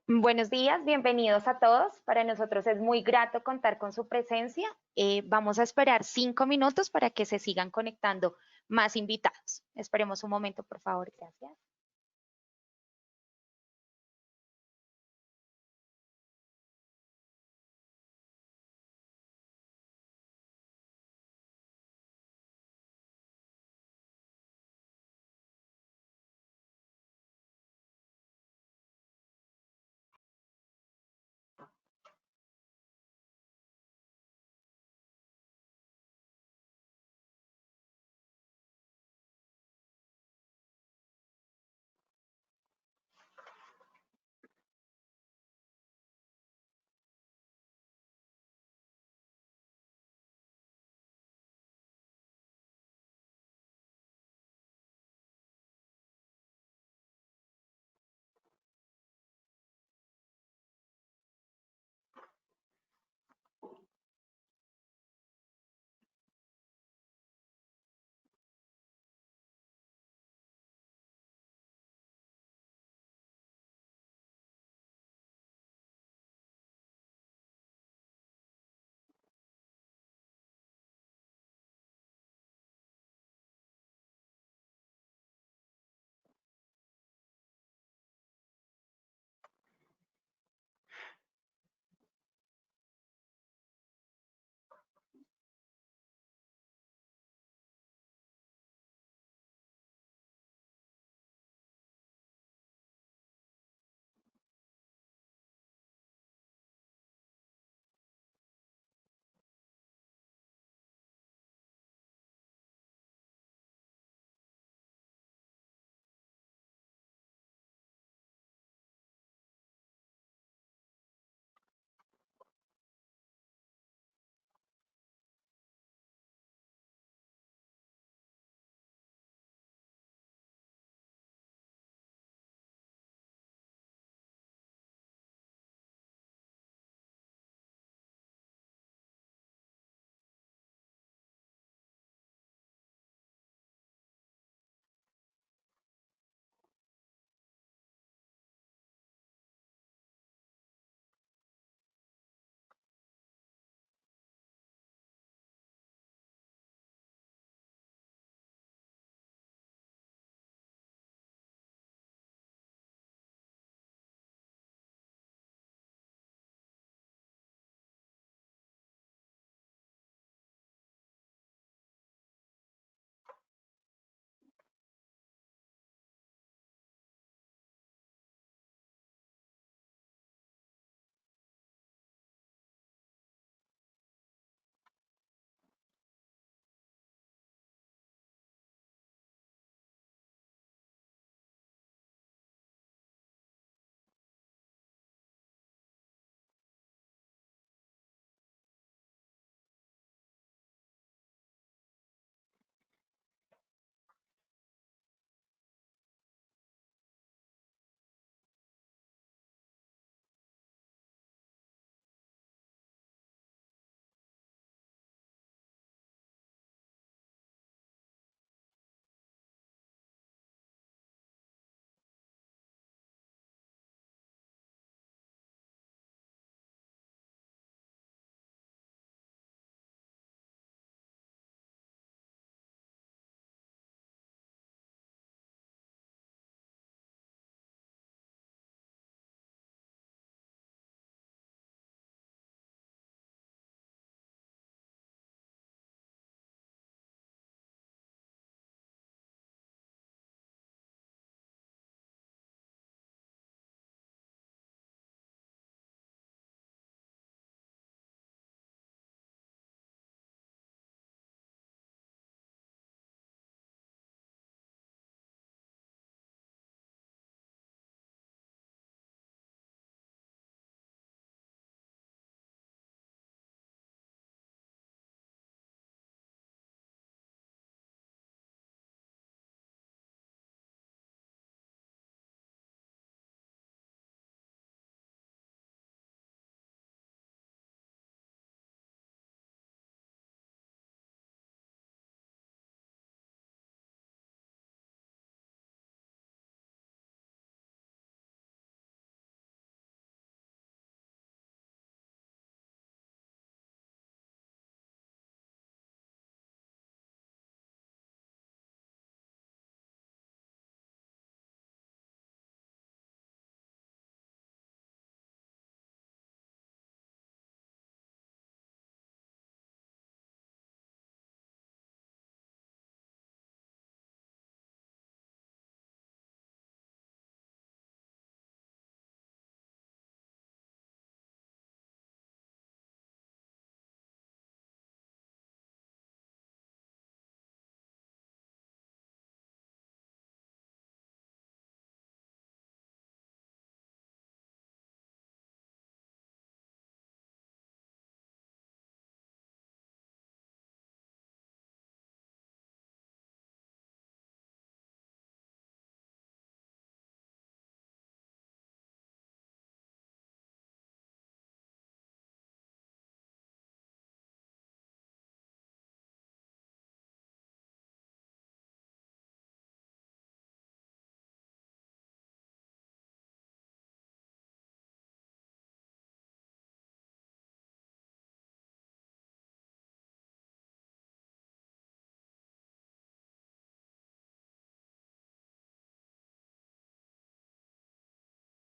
Buenos días, bienvenidos a todos. Para nosotros es muy grato contar con su presencia. Vamos a esperar 5 minutos para que se sigan conectando más invitados. Esperemos un momento, por favor. Gracias.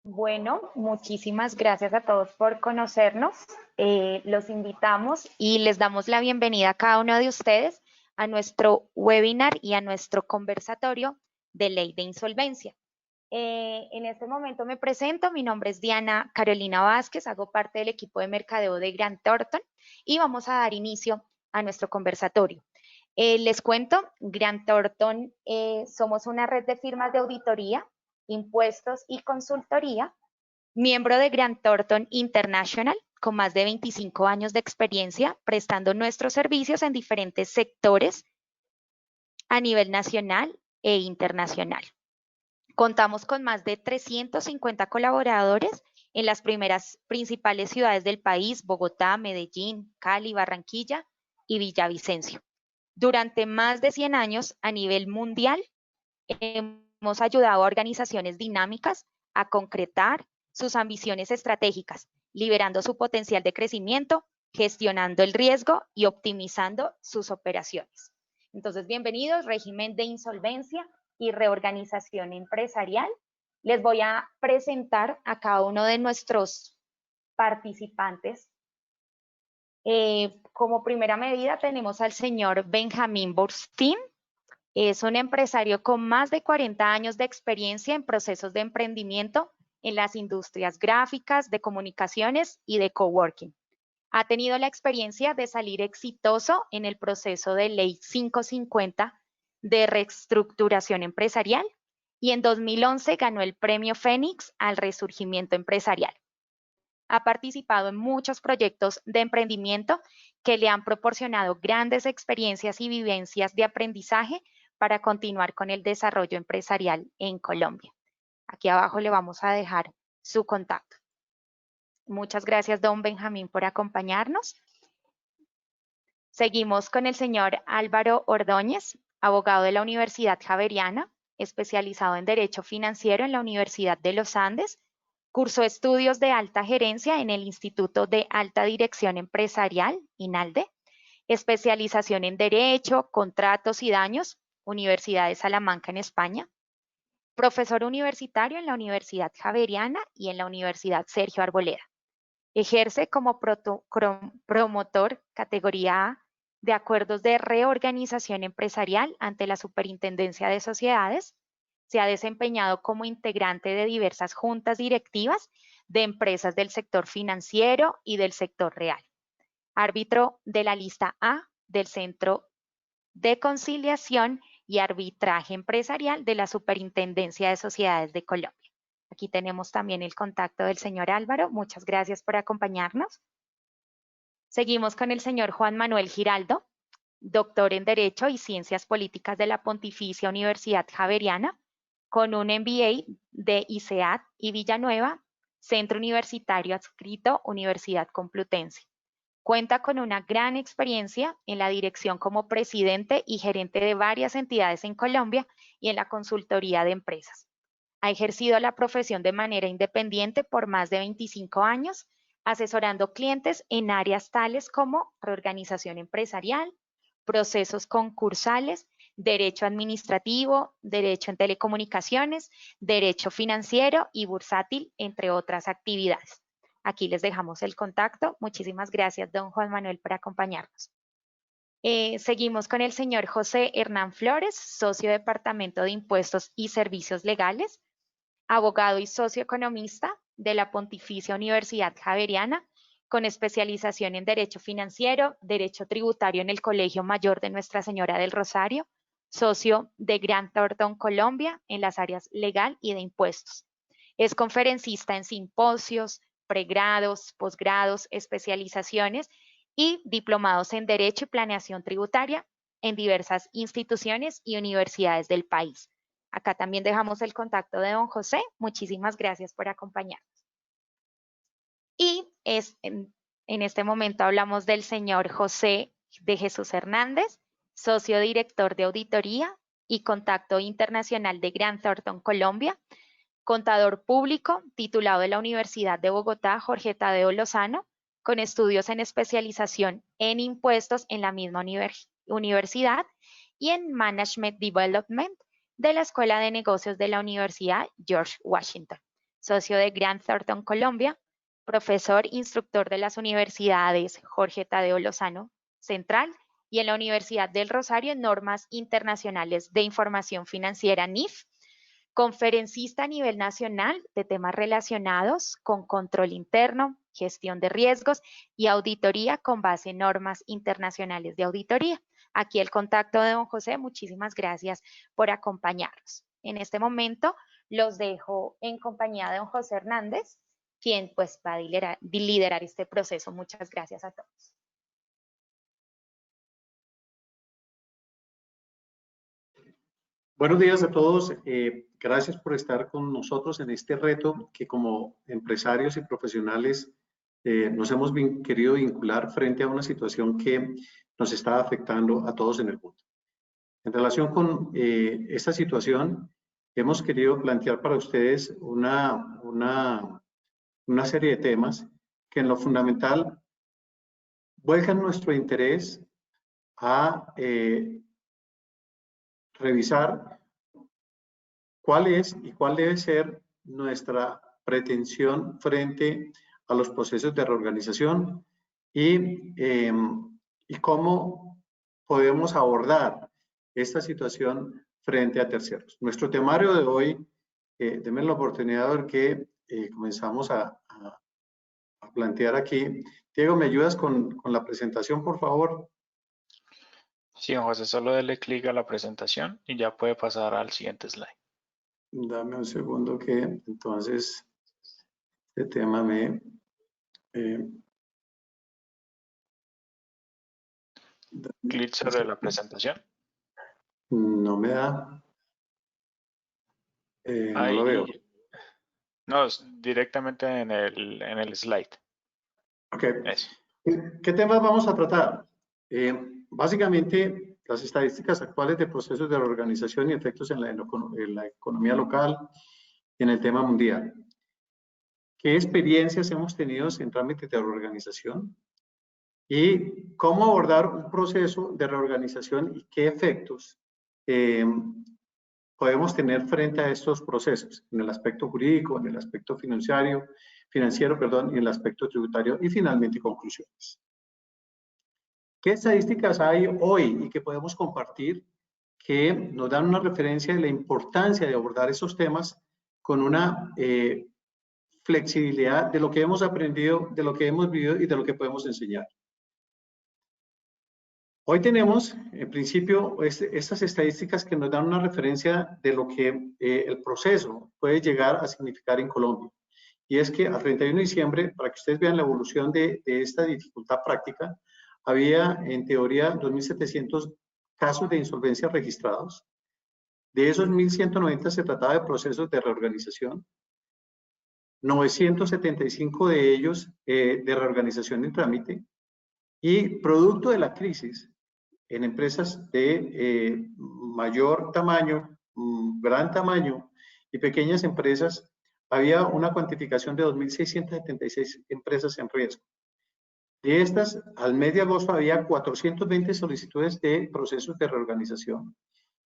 Bueno, muchísimas gracias a todos por conocernos. Los invitamos y les damos la bienvenida a cada uno de ustedes a nuestro webinar y a nuestro conversatorio de ley de insolvencia. En este momento me presento, mi nombre es Diana Carolina Vázquez, hago parte del equipo de mercadeo de Grant Thornton y vamos a dar inicio a nuestro conversatorio. Les cuento, Grant Thornton somos una red de firmas de auditoría, impuestos y consultoría, miembro de Grant Thornton International, con más de 25 años de experiencia prestando nuestros servicios en diferentes sectores a nivel nacional e internacional. Contamos con más de 350 colaboradores en las principales ciudades del país: Bogotá, Medellín, Cali, Barranquilla y Villavicencio. Durante más de 100 años a nivel mundial hemos ayudado a organizaciones dinámicas a concretar sus ambiciones estratégicas, liberando su potencial de crecimiento, gestionando el riesgo y optimizando sus operaciones. Entonces, bienvenidos, régimen de insolvencia y reorganización empresarial. Les voy a presentar a cada uno de nuestros participantes. Como primera medida tenemos al señor Benjamín Burstein. Es un empresario con más de 40 años de experiencia en procesos de emprendimiento en las industrias gráficas, de comunicaciones y de coworking. Ha tenido la experiencia de salir exitoso en el proceso de Ley 550 de reestructuración empresarial y en 2011 ganó el Premio Fénix al Resurgimiento Empresarial. Ha participado en muchos proyectos de emprendimiento que le han proporcionado grandes experiencias y vivencias de aprendizaje para continuar con el desarrollo empresarial en Colombia. Aquí abajo le vamos a dejar su contacto. Muchas gracias, don Benjamín, por acompañarnos. Seguimos con el señor Álvaro Ordóñez, abogado de la Universidad Javeriana, especializado en Derecho Financiero en la Universidad de los Andes. Cursó estudios de alta gerencia en el Instituto de Alta Dirección Empresarial, INALDE, especialización en Derecho, Contratos y Daños, Universidad de Salamanca en España. Profesor universitario en la Universidad Javeriana y en la Universidad Sergio Arboleda. Ejerce como promotor categoría A de acuerdos de reorganización empresarial ante la Superintendencia de Sociedades. Se ha desempeñado como integrante de diversas juntas directivas de empresas del sector financiero y del sector real. Árbitro de la lista A del Centro de Conciliación y Arbitraje Empresarial de la Superintendencia de Sociedades de Colombia. Aquí tenemos también el contacto del señor Álvaro. Muchas gracias por acompañarnos. Seguimos con el señor Juan Manuel Giraldo, doctor en Derecho y Ciencias Políticas de la Pontificia Universidad Javeriana, con un MBA de ICEAD y Villanueva, Centro Universitario Adscrito, Universidad Complutense. Cuenta con una gran experiencia en la dirección como presidente y gerente de varias entidades en Colombia y en la consultoría de empresas. Ha ejercido la profesión de manera independiente por más de 25 años, asesorando clientes en áreas tales como reorganización empresarial, procesos concursales, derecho administrativo, derecho en telecomunicaciones, derecho financiero y bursátil, entre otras actividades. Aquí les dejamos el contacto. Muchísimas gracias, don Juan Manuel, por acompañarnos. Seguimos con el señor José Hernán Flores, socio de Departamento de Impuestos y Servicios Legales, abogado y socio economista de la Pontificia Universidad Javeriana, con especialización en Derecho Financiero, Derecho Tributario en el Colegio Mayor de Nuestra Señora del Rosario, socio de Grant Thornton Colombia en las áreas legal y de impuestos. Es conferencista en simposios, pregrados, posgrados, especializaciones y diplomados en Derecho y Planeación Tributaria en diversas instituciones y universidades del país. Acá también dejamos el contacto de don José. Muchísimas gracias por acompañarnos. Y en este momento hablamos del señor José de Jesús Hernández, socio director de auditoría y contacto internacional de Grant Thornton Colombia, contador público, titulado de la Universidad de Bogotá, Jorge Tadeo Lozano, con estudios en especialización en impuestos en la misma universidad y en Management Development de la Escuela de Negocios de la Universidad George Washington. socio de Grant Thornton Colombia, profesor instructor de las universidades Jorge Tadeo Lozano Central y en la Universidad del Rosario en Normas Internacionales de Información Financiera NIF, conferencista a nivel nacional de temas relacionados con control interno, gestión de riesgos y auditoría con base en normas internacionales de auditoría. Aquí el contacto de don José. Muchísimas gracias por acompañarnos. En este momento los dejo en compañía de don José Hernández, quien pues va a liderar este proceso. Muchas gracias a todos. Buenos días a todos. Gracias por estar con nosotros en este reto que como empresarios y profesionales nos hemos querido vincular frente a una situación que nos está afectando a todos en el mundo. En relación con esta situación, hemos querido plantear para ustedes una serie de temas que en lo fundamental vuelcan nuestro interés a revisar cuál es y cuál debe ser nuestra pretensión frente a los procesos de reorganización y cómo podemos abordar esta situación frente a terceros. Nuestro temario de hoy, denme la oportunidad de ver que comenzamos a plantear aquí. Diego, ¿me ayudas con la presentación, por favor? Sí, don José, solo dele clic a la presentación y ya puede pasar al siguiente slide. Dame un segundo que entonces este tema me... Clic sobre la presentación. No me da. No lo veo. No, directamente en el slide. Ok. Eso. ¿Qué temas vamos a tratar? Básicamente, las estadísticas actuales de procesos de reorganización y efectos en la economía local y en el tema mundial. ¿Qué experiencias hemos tenido en trámites de reorganización? Y cómo abordar un proceso de reorganización y qué efectos podemos tener frente a estos procesos, en el aspecto jurídico, en el aspecto financiero, y en el aspecto tributario, y finalmente conclusiones. ¿Qué estadísticas hay hoy y que podemos compartir que nos dan una referencia de la importancia de abordar esos temas con una flexibilidad de lo que hemos aprendido, de lo que hemos vivido y de lo que podemos enseñar? Hoy tenemos, en principio, estas estadísticas que nos dan una referencia de lo que el proceso puede llegar a significar en Colombia. Y es que al 31 de diciembre, para que ustedes vean la evolución de esta dificultad práctica, había en teoría 2.700 casos de insolvencia registrados. De esos 1.190 se trataba de procesos de reorganización. 975 de ellos de reorganización en trámite. Y producto de la crisis, en empresas de mayor tamaño, gran tamaño y pequeñas empresas, había una cuantificación de 2.676 empresas en riesgo. De estas, al mes de agosto había 420 solicitudes de procesos de reorganización.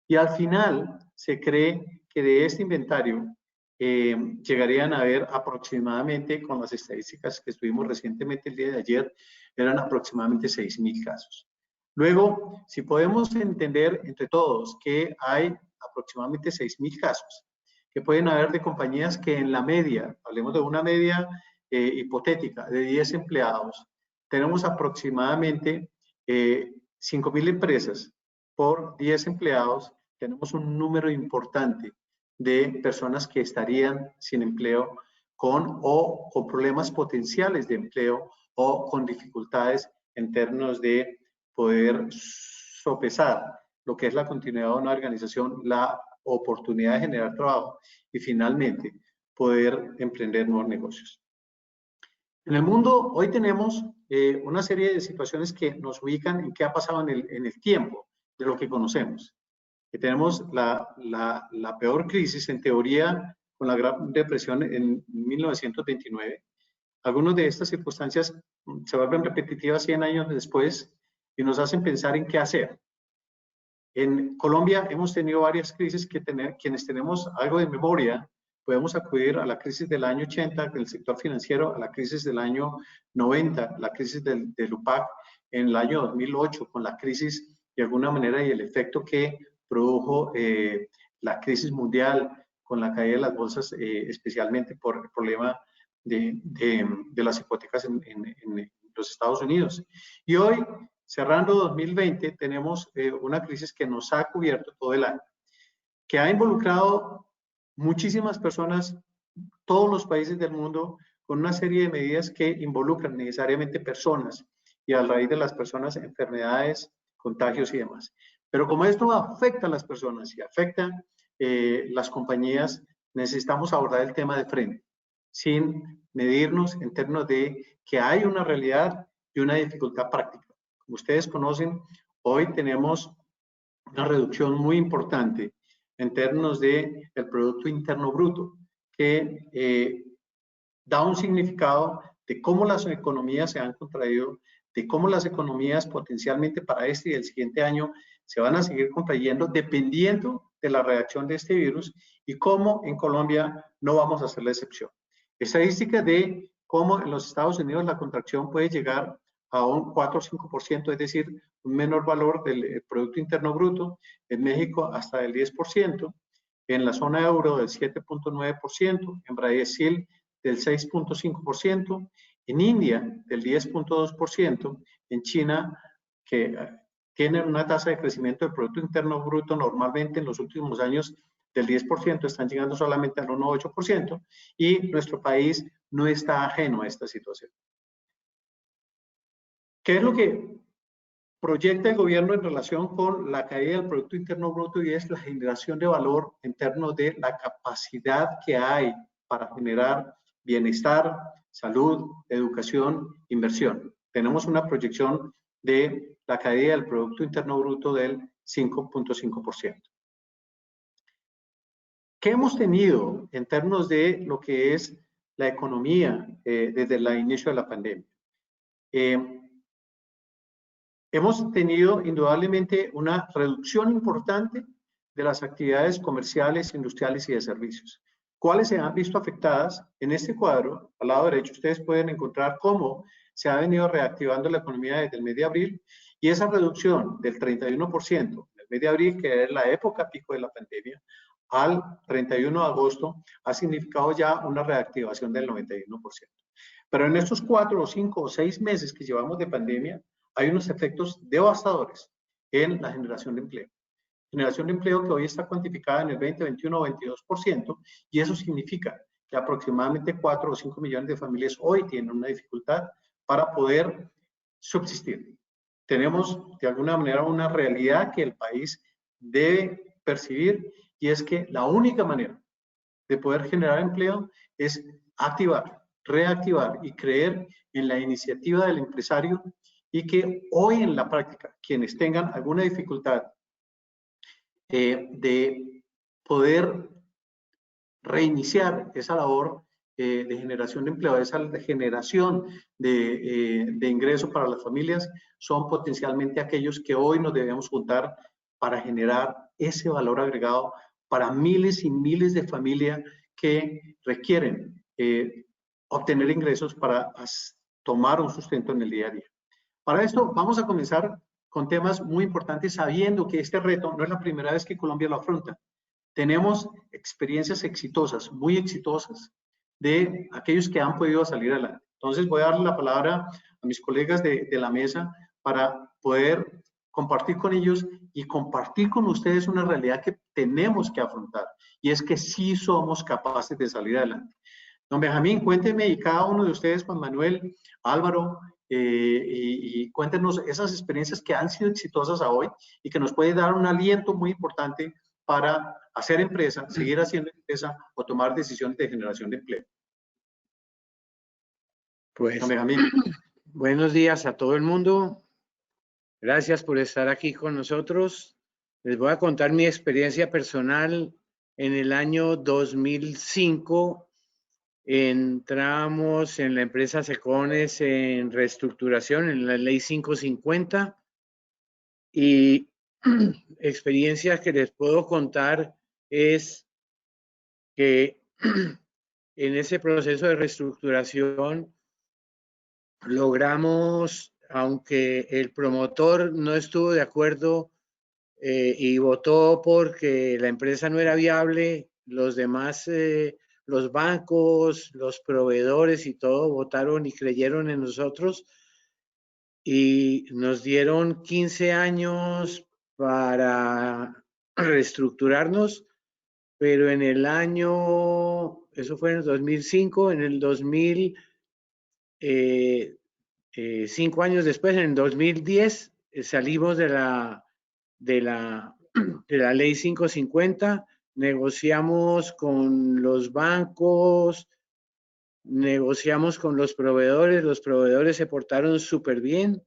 Y al final se cree que de este inventario llegarían a haber aproximadamente, con las estadísticas que estuvimos recientemente el día de ayer, eran aproximadamente 6.000 casos. Luego, si podemos entender entre todos que hay aproximadamente 6.000 casos, que pueden haber de compañías que en la media, hablemos de una media hipotética de 10 empleados, tenemos aproximadamente 5.000 empresas por 10 empleados, tenemos un número importante de personas que estarían sin empleo con problemas potenciales de empleo o con dificultades en términos de poder sopesar lo que es la continuidad de una organización, la oportunidad de generar trabajo y finalmente poder emprender nuevos negocios. En el mundo hoy tenemos una serie de situaciones que nos ubican en qué ha pasado en el tiempo de lo que conocemos. Que tenemos la peor crisis en teoría con la Gran Depresión en 1929. Algunas de estas circunstancias se vuelven repetitivas 100 años después y nos hacen pensar en qué hacer. En Colombia hemos tenido varias crisis que quienes tenemos algo de memoria, podemos acudir a la crisis del año 80 del sector financiero, a la crisis del año 90, la crisis del UPAC en el año 2008, con la crisis de alguna manera y el efecto que produjo la crisis mundial con la caída de las bolsas, especialmente por el problema de las hipotecas en los Estados Unidos. Y hoy, cerrando 2020, tenemos una crisis que nos ha cubierto todo el año, que ha involucrado muchísimas personas, todos los países del mundo, con una serie de medidas que involucran necesariamente personas y a raíz de las personas enfermedades, contagios y demás. Pero como esto afecta a las personas y afecta las compañías, necesitamos abordar el tema de frente, sin medirnos en términos de que hay una realidad y una dificultad práctica. Como ustedes conocen, hoy tenemos una reducción muy importante en términos del Producto Interno Bruto, que da un significado de cómo las economías se han contraído, de cómo las economías potencialmente para este y el siguiente año se van a seguir contrayendo dependiendo de la reacción de este virus y cómo en Colombia no vamos a hacer la excepción. Estadísticas de cómo en los Estados Unidos la contracción puede llegar a un 4 o 5%, es decir, un menor valor del Producto Interno Bruto, en México hasta el 10%, en la zona euro del 7.9%, en Brasil del 6.5%, en India del 10.2%, en China, que tienen una tasa de crecimiento del Producto Interno Bruto normalmente en los últimos años del 10%, están llegando solamente al 1,8%, y nuestro país no está ajeno a esta situación. ¿Qué es lo que proyecta el gobierno en relación con la caída del Producto Interno Bruto? Y es la generación de valor en términos de la capacidad que hay para generar bienestar, salud, educación, inversión. Tenemos una proyección de la caída del Producto Interno Bruto del 5.5%. ¿Qué hemos tenido en términos de lo que es la economía desde el inicio de la pandemia? Hemos tenido indudablemente una reducción importante de las actividades comerciales, industriales y de servicios. ¿Cuáles se han visto afectadas? En este cuadro, al lado derecho, ustedes pueden encontrar cómo se ha venido reactivando la economía desde el mes de abril, y esa reducción del 31% del mes de abril, que es la época pico de la pandemia, al 31 de agosto, ha significado ya una reactivación del 91%. Pero en estos 4 o 5 o 6 meses que llevamos de pandemia, hay unos efectos devastadores en la generación de empleo. Generación de empleo que hoy está cuantificada en el 20, 21 o 22%, y eso significa que aproximadamente 4 o 5 millones de familias hoy tienen una dificultad para poder subsistir. Tenemos de alguna manera una realidad que el país debe percibir, y es que la única manera de poder generar empleo es activar, reactivar y creer en la iniciativa del empresario, y que hoy en la práctica quienes tengan alguna dificultad de poder reiniciar esa labor de generación de empleo, esa generación de ingreso para las familias, son potencialmente aquellos que hoy nos debemos juntar para generar ese valor agregado para miles y miles de familias que requieren obtener ingresos para tomar un sustento en el día a día. Para esto vamos a comenzar con temas muy importantes, sabiendo que este reto no es la primera vez que Colombia lo afronta. Tenemos experiencias exitosas, muy exitosas, de aquellos que han podido salir adelante. Entonces voy a darle la palabra a mis colegas de la mesa para poder compartir con ellos y compartir con ustedes una realidad que tenemos que afrontar, y es que sí somos capaces de salir adelante. Don Benjamín, cuénteme, y cada uno de ustedes, Juan Manuel, Álvaro, y cuéntenos esas experiencias que han sido exitosas a hoy y que nos puede dar un aliento muy importante para hacer empresa, seguir haciendo empresa o tomar decisiones de generación de empleo. Pues, Don Benjamín. buenos días a todo el mundo. Gracias por estar aquí con nosotros. Les voy a contar mi experiencia personal. En el año 2005 entramos en la empresa Secones en reestructuración, en la ley 550, y experiencias que les puedo contar es que en ese proceso de reestructuración logramos, aunque el promotor no estuvo de acuerdo y votó porque la empresa no era viable, los demás, los bancos, los proveedores y todo votaron y creyeron en nosotros y nos dieron 15 años para reestructurarnos, pero en el año, eso fue en el 2005, en el 2000, 5 años después, en el 2010, salimos de la ley 550, negociamos con los bancos, negociamos con los proveedores se portaron súper bien,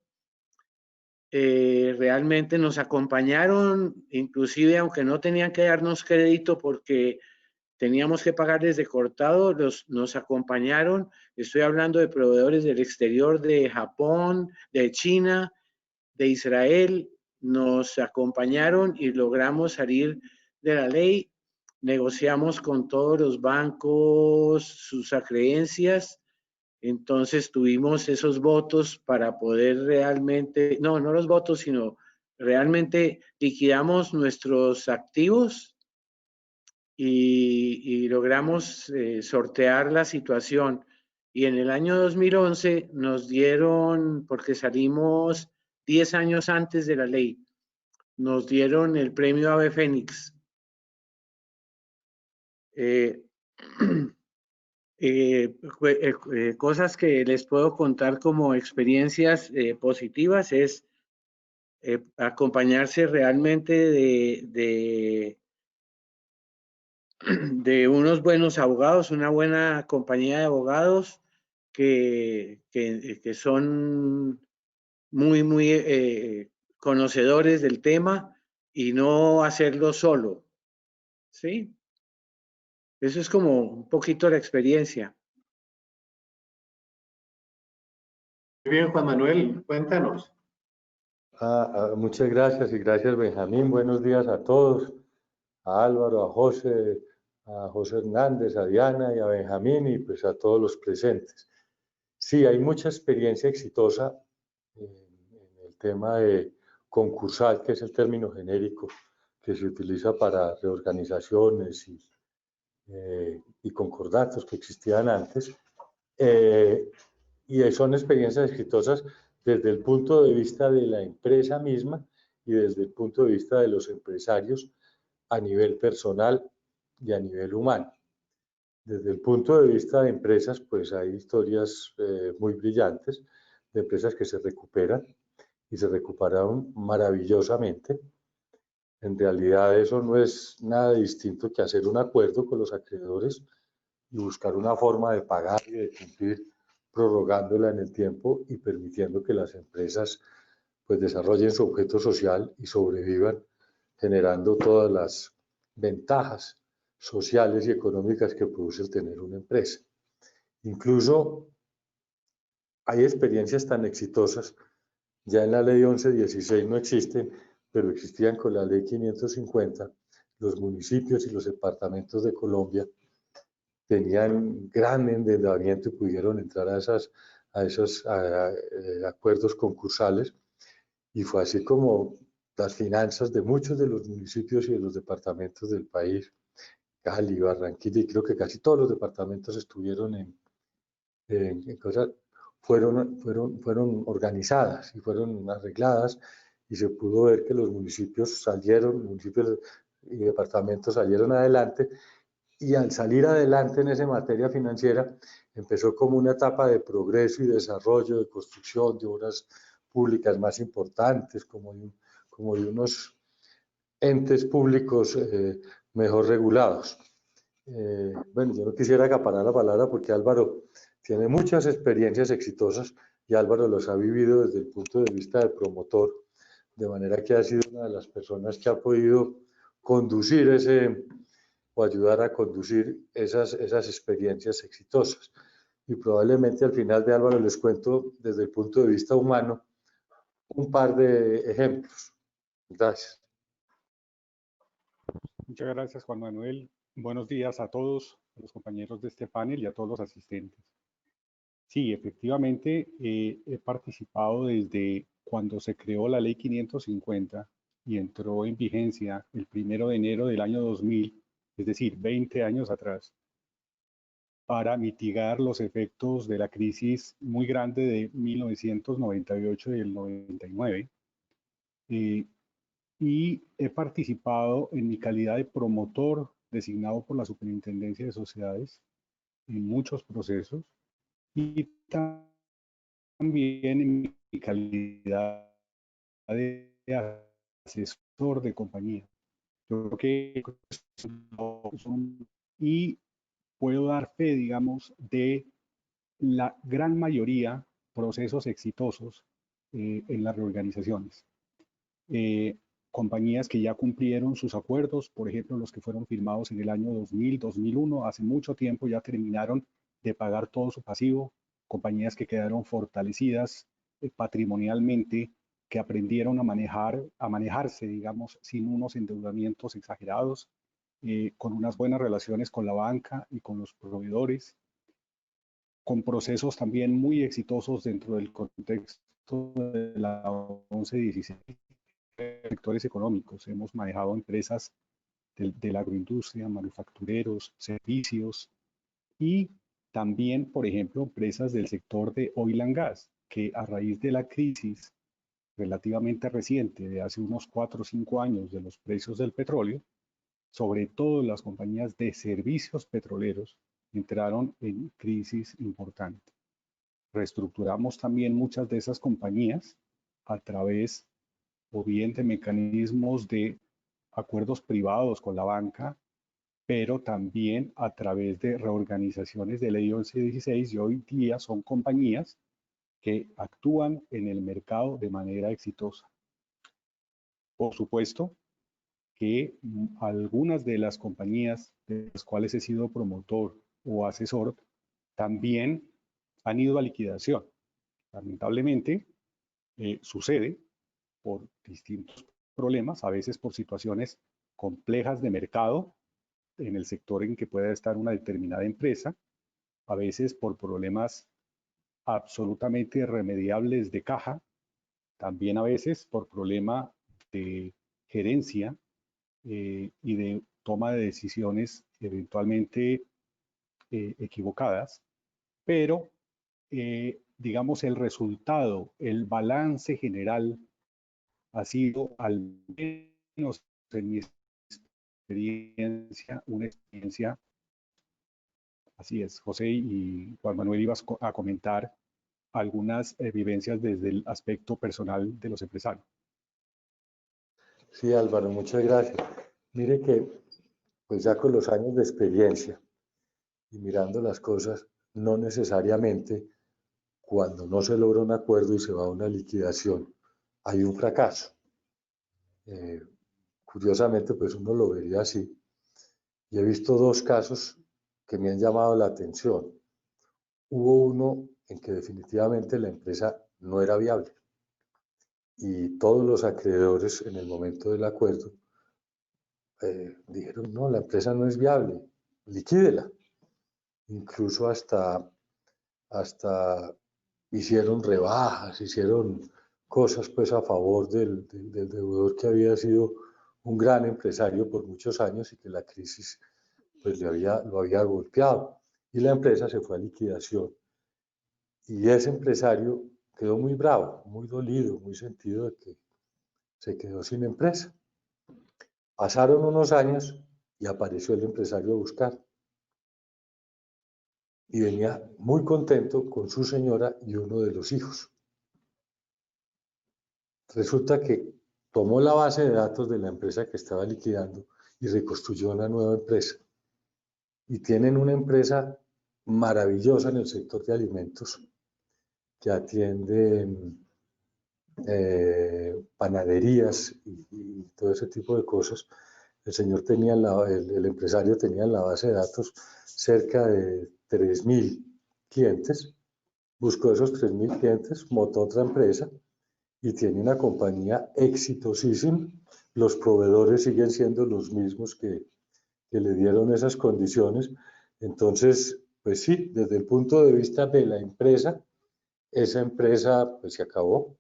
realmente nos acompañaron, inclusive aunque no tenían que darnos crédito porque teníamos que pagar desde cortado, nos acompañaron, estoy hablando de proveedores del exterior, de Japón, de China, de Israel, nos acompañaron y logramos salir de la ley, negociamos con todos los bancos sus acreencias, entonces tuvimos esos votos para poder realmente, no los votos, sino realmente liquidamos nuestros activos y logramos sortear la situación. Y en el año 2011 nos dieron, porque salimos 10 años antes de la ley, nos dieron el premio Ave Fénix. Cosas que les puedo contar como experiencias positivas es acompañarse realmente de unos buenos abogados, una buena compañía de abogados que son muy conocedores del tema y no hacerlo solo, ¿sí? Eso es como un poquito la experiencia. Muy bien, Juan Manuel, cuéntanos. Muchas gracias y gracias, Benjamín. Buenos días a todos, a Álvaro, a José Hernández, a Diana y a Benjamín y pues a todos los presentes. Sí, hay mucha experiencia exitosa en el tema de concursal, que es el término genérico que se utiliza para reorganizaciones y concordatos que existían antes. Y son experiencias exitosas desde el punto de vista de la empresa misma y desde el punto de vista de los empresarios a nivel personal y a nivel humano. Desde el punto de vista de empresas, pues hay historias muy brillantes de empresas que se recuperan y se recuperaron maravillosamente. En realidad eso no es nada distinto que hacer un acuerdo con los acreedores y buscar una forma de pagar y de cumplir, prorrogándola en el tiempo y permitiendo que las empresas pues desarrollen su objeto social y sobrevivan, generando todas las ventajas sociales y económicas que produce el tener una empresa. Incluso hay experiencias tan exitosas, ya en la ley 1116 no existen, pero existían con la ley 550, los municipios y los departamentos de Colombia tenían gran endeudamiento y pudieron entrar a esos acuerdos concursales, y fue así como las finanzas de muchos de los municipios y de los departamentos del país, Cali, Barranquilla, y creo que casi todos los departamentos estuvieron en cosas, fueron organizadas y fueron arregladas, y se pudo ver que los municipios y departamentos salieron adelante. Y al salir adelante en esa materia financiera, empezó como una etapa de progreso y desarrollo, de construcción de obras públicas más importantes, como de unos entes públicos mejor regulados. Bueno, yo no quisiera acaparar la palabra porque Álvaro tiene muchas experiencias exitosas y Álvaro los ha vivido desde el punto de vista de promotor, de manera que ha sido una de las personas que ha podido conducir o ayudar a conducir esas experiencias exitosas. Y probablemente al final de Álvaro les cuento desde el punto de vista humano un par de ejemplos. Gracias. Muchas gracias, Juan Manuel. Buenos días a todos los compañeros de este panel y a todos los asistentes. Sí, efectivamente, he participado desde cuando se creó la Ley 550 y entró en vigencia el 1 de enero del año 2000, es decir, 20 años atrás, para mitigar los efectos de la crisis muy grande de 1998 y el 99. Y he participado en mi calidad de promotor designado por la Superintendencia de Sociedades en muchos procesos y también en mi calidad de asesor de compañía. Yo creo que y puedo dar fe, digamos, de la gran mayoría procesos exitosos en las reorganizaciones. Compañías que ya cumplieron sus acuerdos, por ejemplo, los que fueron firmados en el año 2000, 2001, hace mucho tiempo ya terminaron de pagar todo su pasivo, compañías que quedaron fortalecidas patrimonialmente, que aprendieron a manejarse, digamos, sin unos endeudamientos exagerados, con unas buenas relaciones con la banca y con los proveedores, con procesos también muy exitosos dentro del contexto de la 1116. Sectores económicos, hemos manejado empresas de la agroindustria, manufactureros, servicios y también, por ejemplo, empresas del sector de oil and gas, que a raíz de la crisis relativamente reciente de hace unos 4 o 5 años de los precios del petróleo, sobre todo las compañías de servicios petroleros entraron en crisis importante. Reestructuramos también muchas de esas compañías a través o bien de mecanismos de acuerdos privados con la banca, pero también a través de reorganizaciones de ley 1116 y hoy día son compañías que actúan en el mercado de manera exitosa. Por supuesto que algunas de las compañías de las cuales he sido promotor o asesor también han ido a liquidación. Lamentablemente sucede por distintos problemas, a veces por situaciones complejas de mercado en el sector en que pueda estar una determinada empresa, a veces por problemas absolutamente irremediables de caja, también a veces por problema de gerencia y de toma de decisiones eventualmente equivocadas, pero digamos el resultado, el balance general ha sido, al menos en mi experiencia, una experiencia, así es, José y Juan Manuel ibas a comentar algunas vivencias desde el aspecto personal de los empresarios. Sí, Álvaro, muchas gracias. Mire que, pues ya con los años de experiencia y mirando las cosas, no necesariamente cuando no se logra un acuerdo y se va a una liquidación, hay un fracaso. Curiosamente, pues uno lo vería así. Y he visto dos casos que me han llamado la atención. Hubo uno en que definitivamente la empresa no era viable y todos los acreedores en el momento del acuerdo dijeron, no, la empresa no es viable, liquídela. Incluso hasta hicieron rebajas, hicieron cosas pues a favor del deudor que había sido un gran empresario por muchos años y que la crisis pues lo había golpeado. Y la empresa se fue a liquidación. Y ese empresario quedó muy bravo, muy dolido, muy sentido de que se quedó sin empresa. Pasaron unos años y apareció el empresario a buscar. Y venía muy contento con su señora y uno de los hijos. Resulta que tomó la base de datos de la empresa que estaba liquidando y reconstruyó una nueva empresa. Y tienen una empresa maravillosa en el sector de alimentos que atiende panaderías y todo ese tipo de cosas. El señor tenía, el empresario tenía en la base de datos cerca de 3.000 clientes, buscó esos 3.000 clientes, montó otra empresa y tiene una compañía exitosísima los proveedores siguen siendo los mismos que le dieron esas condiciones. Entonces, pues sí, desde el punto de vista de la empresa, esa empresa pues se acabó,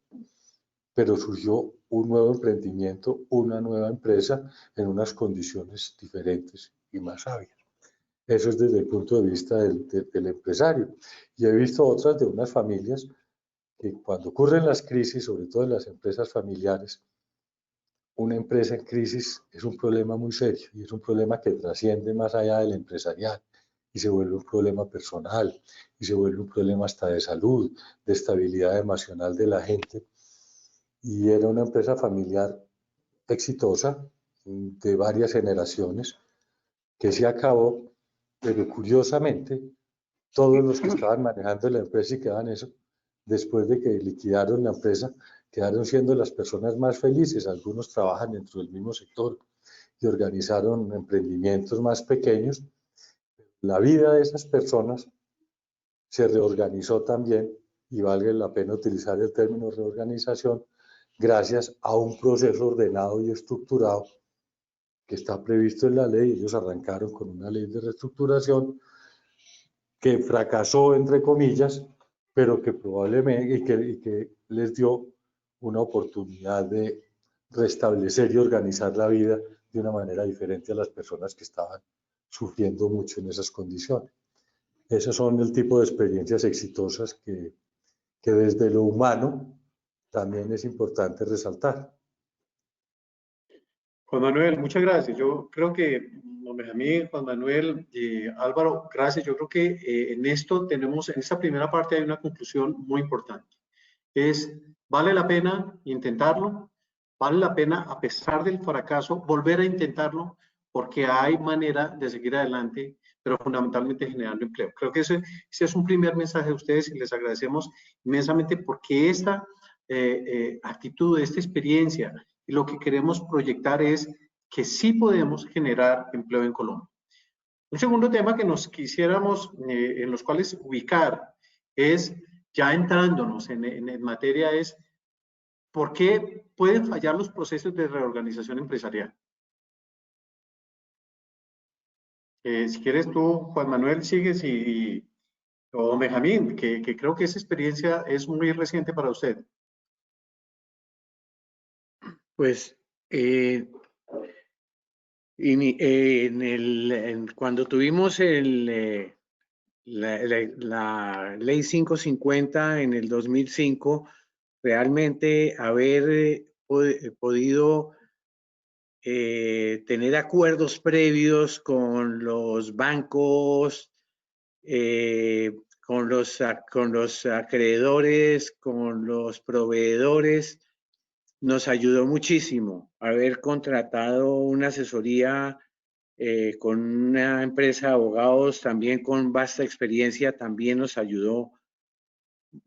pero surgió un nuevo emprendimiento, una nueva empresa en unas condiciones diferentes y más sabias. Eso es desde el punto de vista del empresario. Y he visto otras de unas familias que cuando ocurren las crisis, sobre todo en las empresas familiares, una empresa en crisis es un problema muy serio y es un problema que trasciende más allá del empresarial y se vuelve un problema personal y se vuelve un problema hasta de salud, de estabilidad emocional de la gente. Y era una empresa familiar exitosa de varias generaciones que se acabó, pero curiosamente todos los que estaban manejando la empresa y quedaban eso, después de que liquidaron la empresa, quedaron siendo las personas más felices. Algunos trabajan dentro del mismo sector y organizaron emprendimientos más pequeños. La vida de esas personas se reorganizó también, y vale la pena utilizar el término reorganización, gracias a un proceso ordenado y estructurado que está previsto en la ley. Ellos arrancaron con una ley de reestructuración que fracasó, entre comillas, pero que probablemente y que les dio una oportunidad de restablecer y organizar la vida de una manera diferente a las personas que estaban sufriendo mucho en esas condiciones. Esos son el tipo de experiencias exitosas que desde lo humano también es importante resaltar. Juan Manuel, muchas gracias. Yo creo que, a mí, Juan Manuel, Álvaro, gracias. Yo creo que en esto tenemos, en esta primera parte hay una conclusión muy importante. Vale la pena intentarlo, vale la pena, a pesar del fracaso, volver a intentarlo, porque hay manera de seguir adelante, pero fundamentalmente generando empleo. Creo que ese es un primer mensaje de ustedes y les agradecemos inmensamente porque esta actitud, esta experiencia, y lo que queremos proyectar es que sí podemos generar empleo en Colombia. Un segundo tema que nos quisiéramos, en los cuales ubicar, es, ya entrándonos en materia, es ¿por qué pueden fallar los procesos de reorganización empresarial? Si quieres tú, Juan Manuel, sigues o Benjamín, que creo que esa experiencia es muy reciente para usted. Pues cuando tuvimos la ley 550 en el 2005, realmente haber podido tener acuerdos previos con los bancos, con los acreedores, con los proveedores, nos ayudó muchísimo. Haber contratado una asesoría con una empresa de abogados también con vasta experiencia también nos ayudó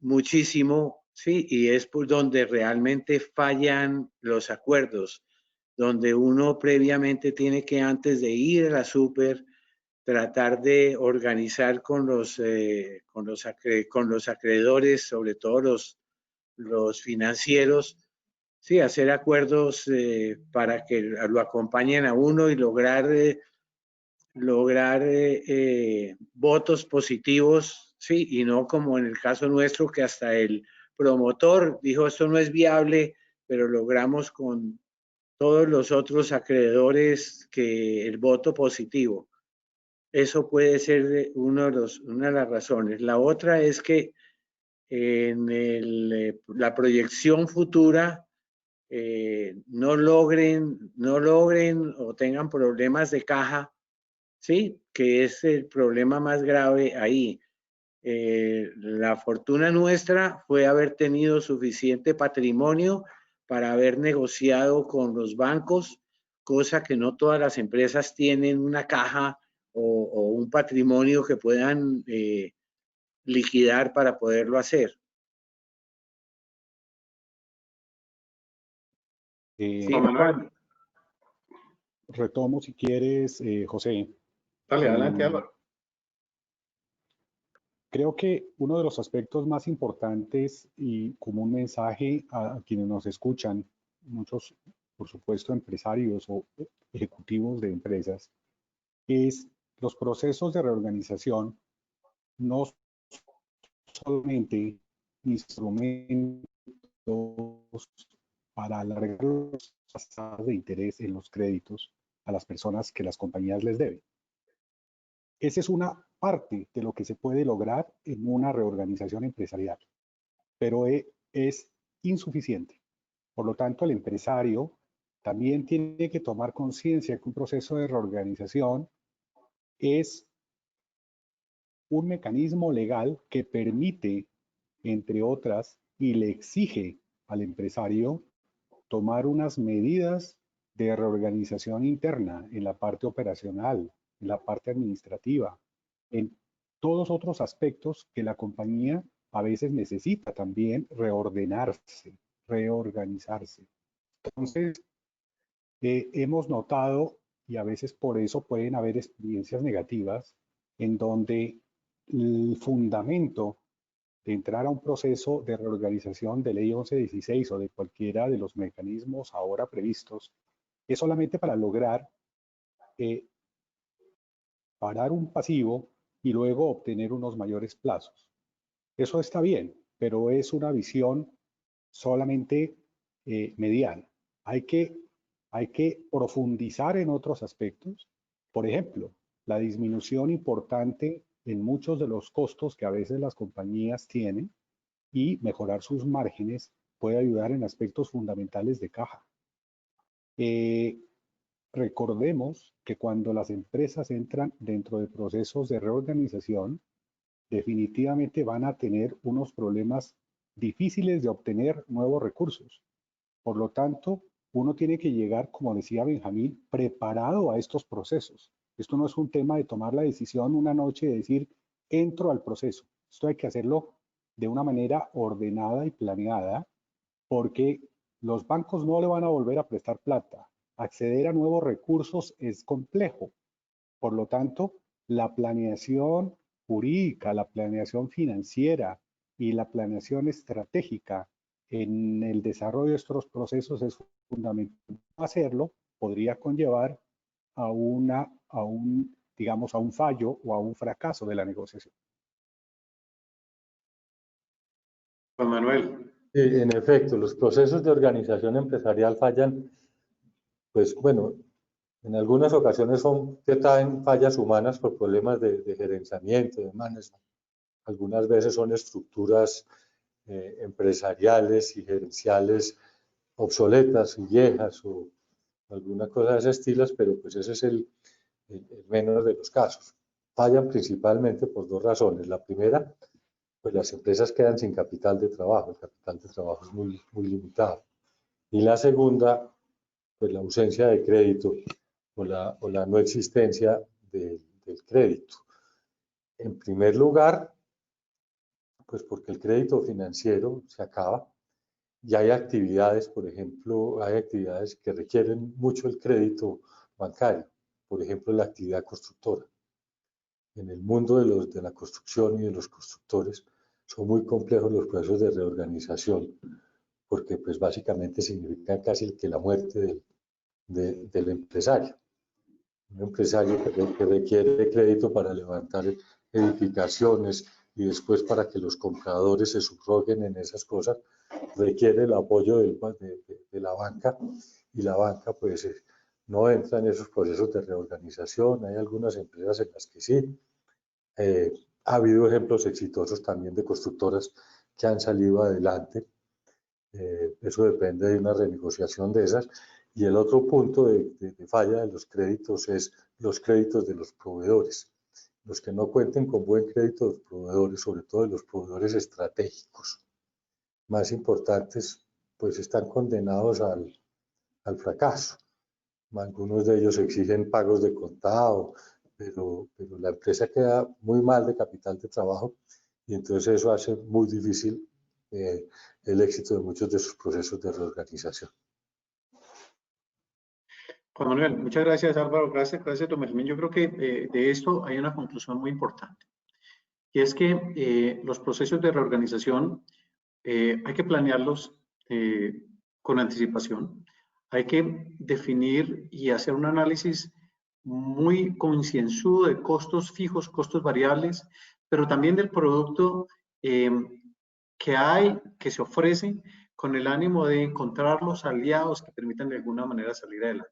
muchísimo, sí, y es por donde realmente fallan los acuerdos, donde uno previamente tiene que, antes de ir a la súper, tratar de organizar con los acreedores, sobre todo los financieros, sí, hacer acuerdos para que lo acompañen a uno y lograr votos positivos, sí, y no como en el caso nuestro que hasta el promotor dijo esto no es viable, pero logramos con todos los otros acreedores que el voto positivo. Eso puede ser una de las razones. La otra es que en la proyección futura no logren o tengan problemas de caja, sí, que es el problema más grave ahí. La fortuna nuestra fue haber tenido suficiente patrimonio para haber negociado con los bancos, cosa que no todas las empresas tienen una caja o un patrimonio que puedan liquidar para poderlo hacer. Sí, Juan, Retomo si quieres, José. dale, adelante, Álvaro. Creo que uno de los aspectos más importantes y como un mensaje a quienes nos escuchan, muchos por supuesto, empresarios o ejecutivos de empresas, es los procesos de reorganización no solamente instrumentos para alargar las tasas de interés en los créditos a las personas que las compañías les deben. Esa es una parte de lo que se puede lograr en una reorganización empresarial, pero es insuficiente. Por lo tanto, el empresario también tiene que tomar conciencia que un proceso de reorganización es un mecanismo legal que permite, entre otras, y le exige al empresario tomar unas medidas de reorganización interna en la parte operacional, en la parte administrativa, en todos otros aspectos que la compañía a veces necesita también reordenarse, reorganizarse. Entonces, hemos notado, y a veces por eso pueden haber experiencias negativas, en donde el fundamento de entrar a un proceso de reorganización de ley 1116 o de cualquiera de los mecanismos ahora previstos es solamente para lograr parar un pasivo y luego obtener unos mayores plazos. Eso está bien, pero es una visión solamente mediana. Hay que profundizar en otros aspectos. Por ejemplo, la disminución importante en muchos de los costos que a veces las compañías tienen y mejorar sus márgenes puede ayudar en aspectos fundamentales de caja. Recordemos que cuando las empresas entran dentro de procesos de reorganización, definitivamente van a tener unos problemas difíciles de obtener nuevos recursos. Por lo tanto, uno tiene que llegar, como decía Benjamín, preparado a estos procesos. Esto no es un tema de tomar la decisión una noche y decir, entro al proceso. Esto hay que hacerlo de una manera ordenada y planeada, porque los bancos no le van a volver a prestar plata. Acceder a nuevos recursos es complejo. Por lo tanto, la planeación jurídica, la planeación financiera y la planeación estratégica en el desarrollo de estos procesos es fundamental. Hacerlo podría conllevar a digamos, a un fallo o a un fracaso de la negociación. Juan Manuel. En efecto, los procesos de organización empresarial fallan, pues bueno, en algunas ocasiones traen fallas humanas por problemas de gerenciamiento, de management. Algunas veces son estructuras empresariales y gerenciales obsoletas y viejas o alguna cosa de ese estilo, pero pues ese es el menos de los casos. Fallan principalmente por dos razones. La primera, pues las empresas quedan sin capital de trabajo, el capital de trabajo es muy, muy limitado. Y la segunda, pues la ausencia de crédito o la no existencia del crédito. En primer lugar, pues porque el crédito financiero se acaba y hay actividades, por ejemplo, hay actividades que requieren mucho el crédito bancario, por ejemplo, la actividad constructora. En el mundo de la construcción y de los constructores son muy complejos los procesos de reorganización, porque pues básicamente significan casi que la muerte del empresario. Un empresario que requiere crédito para levantar edificaciones y después para que los compradores se subroguen en esas cosas, requiere el apoyo de la banca y la banca pues no entra en esos procesos de reorganización. Hay algunas empresas en las que sí. Ha habido ejemplos exitosos también de constructoras que han salido adelante. Eso depende de una renegociación de esas. Y el otro punto de falla de los créditos es los créditos de los proveedores. Los que no cuenten con buen crédito de los proveedores, sobre todo de los proveedores estratégicos más importantes, pues están condenados al fracaso. Algunos de ellos exigen pagos de contado, pero la empresa queda muy mal de capital de trabajo y entonces eso hace muy difícil el éxito de muchos de sus procesos de reorganización. Juan Manuel, muchas gracias Álvaro, gracias don Benjamín. Yo creo que de esto hay una conclusión muy importante, y es que los procesos de reorganización hay que planearlos con anticipación. hay que definir y hacer un análisis muy concienzudo de costos fijos, costos variables, pero también del producto que se ofrece con el ánimo de encontrar los aliados que permitan de alguna manera salir adelante.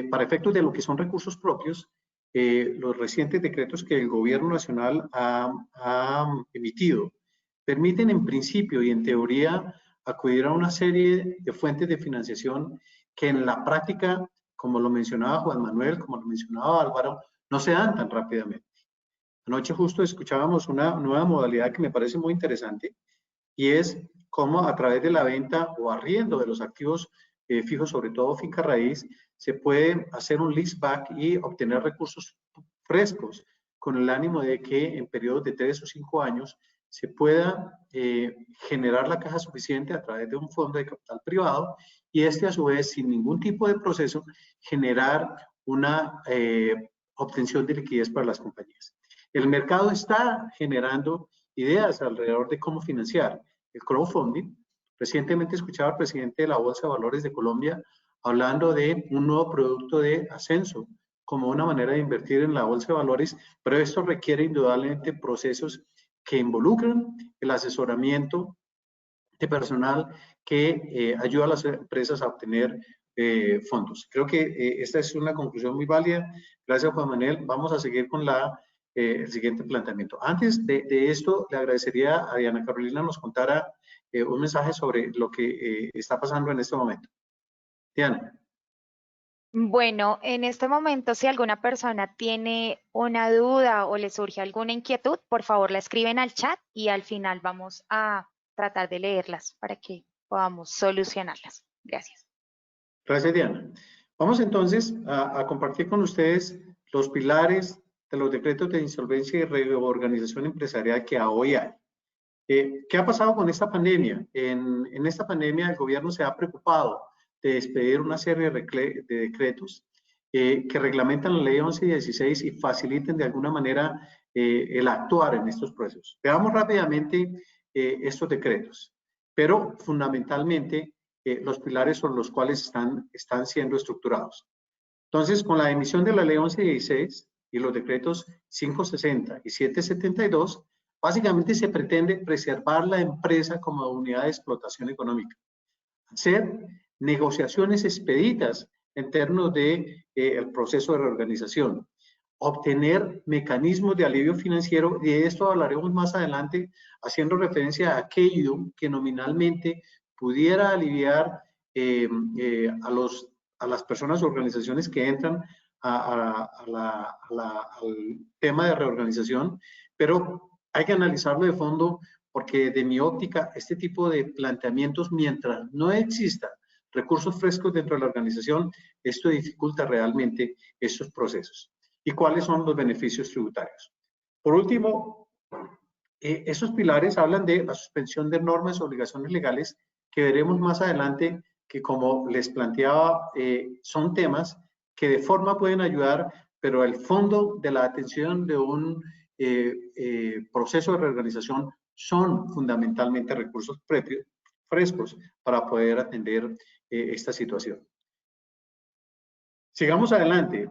Para efectos de lo que son recursos propios, los recientes decretos que el Gobierno Nacional ha emitido permiten en principio y en teoría acudir a una serie de fuentes de financiación que en la práctica, como lo mencionaba Juan Manuel, como lo mencionaba Álvaro, no se dan tan rápidamente. Anoche justo escuchábamos una nueva modalidad que me parece muy interesante y es cómo a través de la venta o arriendo de los activos fijos, sobre todo finca raíz, se puede hacer un leaseback y obtener recursos frescos con el ánimo de que en periodos de 3 o 5 años se pueda generar la caja suficiente a través de un fondo de capital privado y a su vez, sin ningún tipo de proceso, generar una obtención de liquidez para las compañías. El mercado está generando ideas alrededor de cómo financiar el crowdfunding. Recientemente escuchaba al presidente de la Bolsa de Valores de Colombia hablando de un nuevo producto de ascenso como una manera de invertir en la Bolsa de Valores, pero esto requiere indudablemente procesos que involucran el asesoramiento de personal que ayuda a las empresas a obtener fondos. Creo que esta es una conclusión muy válida. Gracias, Juan Manuel. Vamos a seguir con el siguiente planteamiento. Antes de esto, le agradecería a Diana Carolina nos contara un mensaje sobre lo que está pasando en este momento. Diana. Bueno, en este momento, si alguna persona tiene una duda o le surge alguna inquietud, por favor la escriben al chat y al final vamos a tratar de leerlas para que podamos solucionarlas. Gracias. Gracias, Diana. Vamos entonces a compartir con ustedes los pilares de los decretos de insolvencia y reorganización empresarial que hoy hay. ¿Qué ha pasado con esta pandemia? En esta pandemia el gobierno se ha preocupado de expedir una serie de decretos que reglamentan la ley 11 y 16 y faciliten de alguna manera el actuar en estos procesos. Veamos rápidamente estos decretos, pero fundamentalmente los pilares sobre los cuales están siendo estructurados. Entonces, con la emisión de la ley 11 y 16 y los decretos 560 y 772, básicamente se pretende preservar la empresa como unidad de explotación económica, hacer negociaciones expeditas en términos de el proceso de reorganización, obtener mecanismos de alivio financiero, y de esto hablaremos más adelante, haciendo referencia a aquello que nominalmente pudiera aliviar a las personas o organizaciones que entran al tema de reorganización, pero hay que analizarlo de fondo porque de mi óptica este tipo de planteamientos, mientras no exista recursos frescos dentro de la organización, esto dificulta realmente estos procesos. ¿Y cuáles son los beneficios tributarios? Por último, esos pilares hablan de la suspensión de normas y obligaciones legales que veremos más adelante que, como les planteaba, son temas que de forma pueden ayudar, pero el fondo de la atención de un proceso de reorganización son fundamentalmente recursos frescos para poder atender esta situación. Sigamos adelante.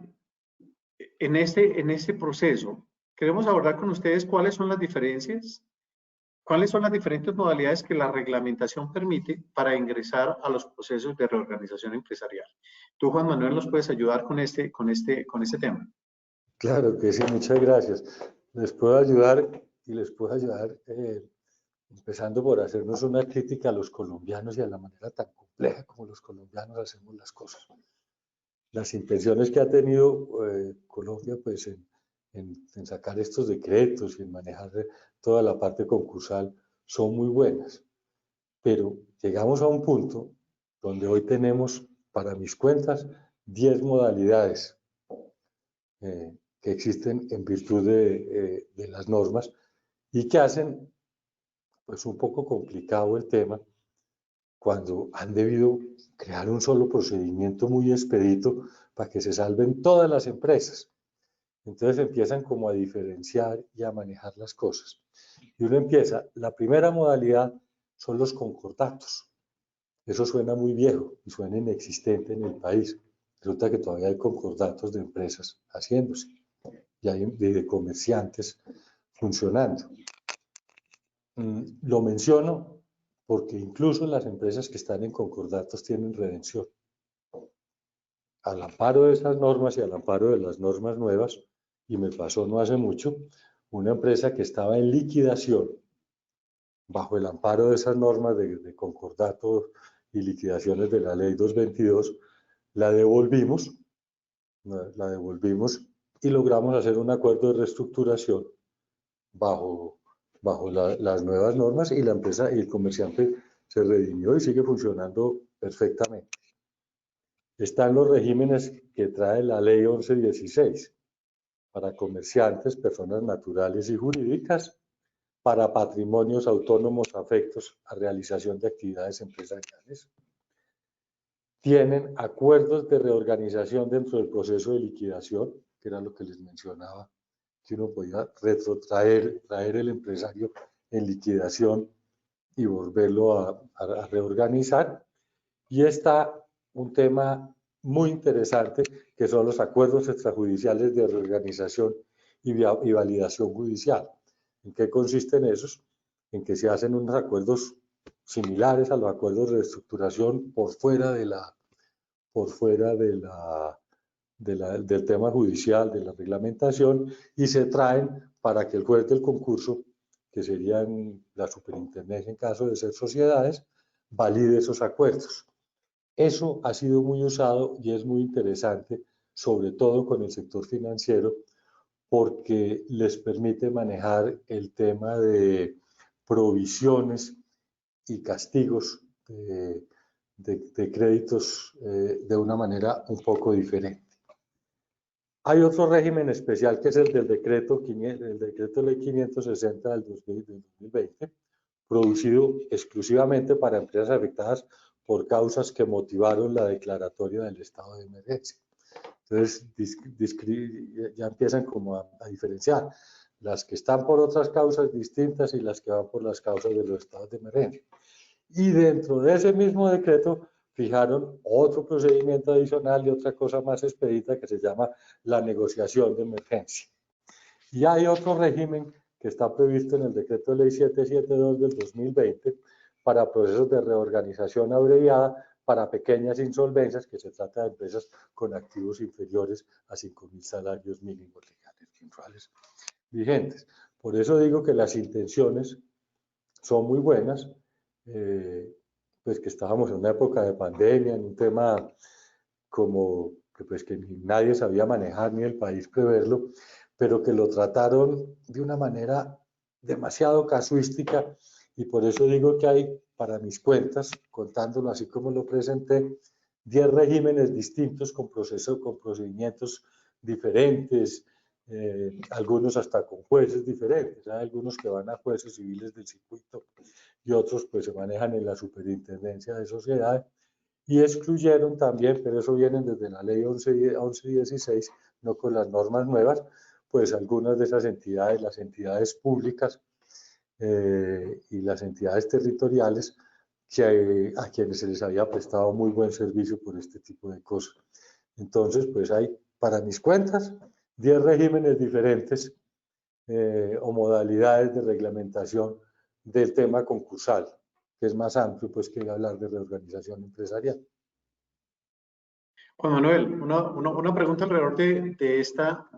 En este proceso, queremos abordar con ustedes cuáles son las diferencias, cuáles son las diferentes modalidades que la reglamentación permite para ingresar a los procesos de reorganización empresarial. Tú, Juan Manuel, nos puedes ayudar con este tema. Claro que sí, muchas gracias. Les puedo ayudar y les puedo ayudar empezando por hacernos una crítica a los colombianos y a la manera tan compleja como los colombianos hacemos las cosas. Las intenciones que ha tenido Colombia pues, en sacar estos decretos y en manejar toda la parte concursal son muy buenas, pero llegamos a un punto donde hoy tenemos, para mis cuentas, 10 modalidades que existen en virtud de las normas y que hacen pues un poco complicado el tema cuando han debido crear un solo procedimiento muy expedito para que se salven todas las empresas. Entonces empiezan como a diferenciar y a manejar las cosas. Y uno empieza, la primera modalidad son los concordatos. Eso suena muy viejo y suena inexistente en el país. Resulta que todavía hay concordatos de empresas haciéndose y hay de comerciantes funcionando. Lo menciono porque incluso las empresas que están en concordatos tienen redención. Al amparo de esas normas y al amparo de las normas nuevas, y me pasó no hace mucho, una empresa que estaba en liquidación bajo el amparo de esas normas de concordato y liquidaciones de la ley 222, la devolvimos y logramos hacer un acuerdo de reestructuración bajo las nuevas normas y la empresa y el comerciante se redimió y sigue funcionando perfectamente. Están los regímenes que trae la ley 1116 para comerciantes, personas naturales y jurídicas, para patrimonios autónomos afectos a realización de actividades empresariales. Tienen acuerdos de reorganización dentro del proceso de liquidación, que era lo que les mencionaba, que uno podía traer el empresario en liquidación y volverlo a reorganizar. Y está un tema muy interesante, que son los acuerdos extrajudiciales de reorganización y validación judicial. ¿En qué consisten esos? En que se hacen unos acuerdos similares a los acuerdos de reestructuración por fuera del tema judicial, de la reglamentación, y se traen para que el juez del concurso, que sería la superintendencia en caso de ser sociedades, valide esos acuerdos. Eso ha sido muy usado y es muy interesante, sobre todo con el sector financiero, porque les permite manejar el tema de provisiones y castigos de créditos de una manera un poco diferente. Hay otro régimen especial que es el del decreto ley 560 del 2020, producido exclusivamente para empresas afectadas por causas que motivaron la declaratoria del estado de emergencia. Entonces, ya empiezan como a diferenciar las que están por otras causas distintas y las que van por las causas de los estados de emergencia. Y dentro de ese mismo decreto fijaron otro procedimiento adicional y otra cosa más expedita que se llama la negociación de emergencia. Y hay otro régimen que está previsto en el decreto ley 772 del 2020 para procesos de reorganización abreviada para pequeñas insolvencias, que se trata de empresas con activos inferiores a 5.000 salarios mínimos legales mensuales vigentes. Por eso digo que las intenciones son muy buenas, pues que estábamos en una época de pandemia, en un tema como que ni nadie sabía manejar ni el país preverlo, pero que lo trataron de una manera demasiado casuística, y por eso digo que hay, para mis cuentas, contándolo así como lo presenté, 10 regímenes distintos con procedimientos diferentes, algunos hasta con jueces diferentes. Hay algunos que van a jueces civiles del circuito y otros pues se manejan en la superintendencia de sociedades, y excluyeron también, pero eso viene desde la ley 1116, no con las normas nuevas, pues algunas de esas entidades, las entidades públicas y las entidades territoriales, a quienes se les había prestado muy buen servicio por este tipo de cosas. Entonces, pues hay, para mis cuentas, 10 regímenes diferentes o modalidades de reglamentación del tema concursal, que es más amplio pues que hablar de reorganización empresarial. Juan Manuel, una pregunta alrededor de esta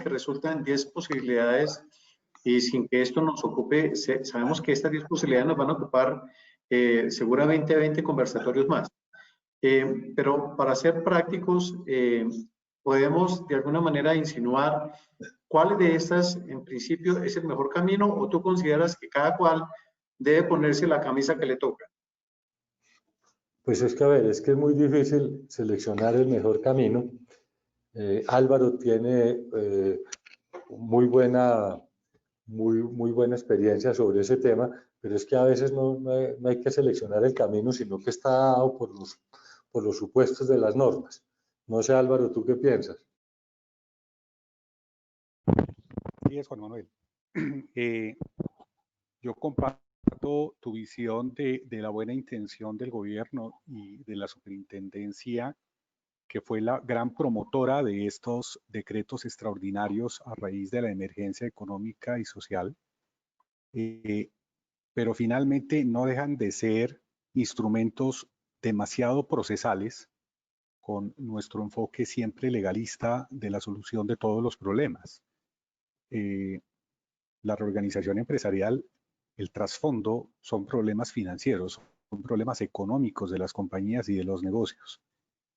que resulta en 10 posibilidades, y sin que esto nos ocupe, sabemos que estas 10 posibilidades nos van a ocupar seguramente 20 conversatorios más. Pero para ser prácticos, podemos de alguna manera insinuar cuál de estas en principio es el mejor camino, o tú consideras que cada cual debe ponerse la camisa que le toca. Pues es que, a ver, es que es muy difícil seleccionar el mejor camino. Álvaro tiene muy buena experiencia sobre ese tema, pero es que a veces no hay que seleccionar el camino, sino que está dado por los supuestos de las normas. No sé, Álvaro, ¿tú qué piensas? Sí, es Juan Manuel. Yo comparto tu visión de la buena intención del gobierno y de la superintendencia, que fue la gran promotora de estos decretos extraordinarios a raíz de la emergencia económica y social, pero finalmente no dejan de ser instrumentos demasiado procesales, con nuestro enfoque siempre legalista de la solución de todos los problemas. La reorganización empresarial, el trasfondo son problemas financieros, son problemas económicos de las compañías y de los negocios,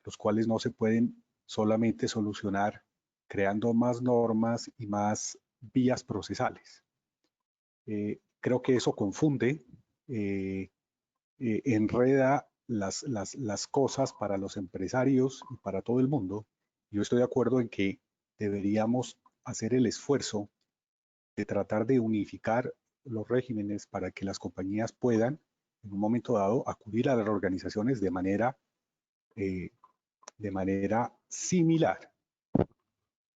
los cuales no se pueden solamente solucionar creando más normas y más vías procesales. Creo que eso confunde, enreda las cosas para los empresarios y para todo el mundo. Yo estoy de acuerdo en que deberíamos hacer el esfuerzo de tratar de unificar los regímenes para que las compañías puedan, en un momento dado, acudir a las organizaciones de manera similar.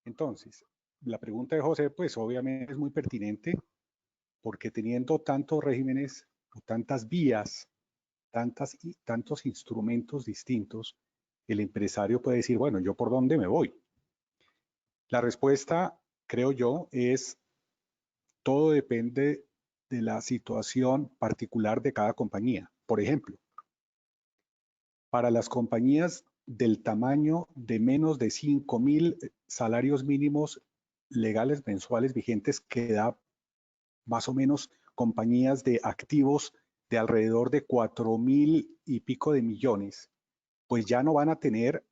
Entonces, la pregunta de José, pues obviamente es muy pertinente, porque teniendo tantos regímenes o tantas vías, tantos instrumentos distintos, el empresario puede decir, bueno, ¿yo por dónde me voy? La respuesta, creo yo, es todo depende de la situación particular de cada compañía. Por ejemplo, para las compañías del tamaño de menos de 5.000 salarios mínimos legales mensuales vigentes, que da más o menos compañías de activos de alrededor de 4.000 y pico de millones, pues ya no van a tener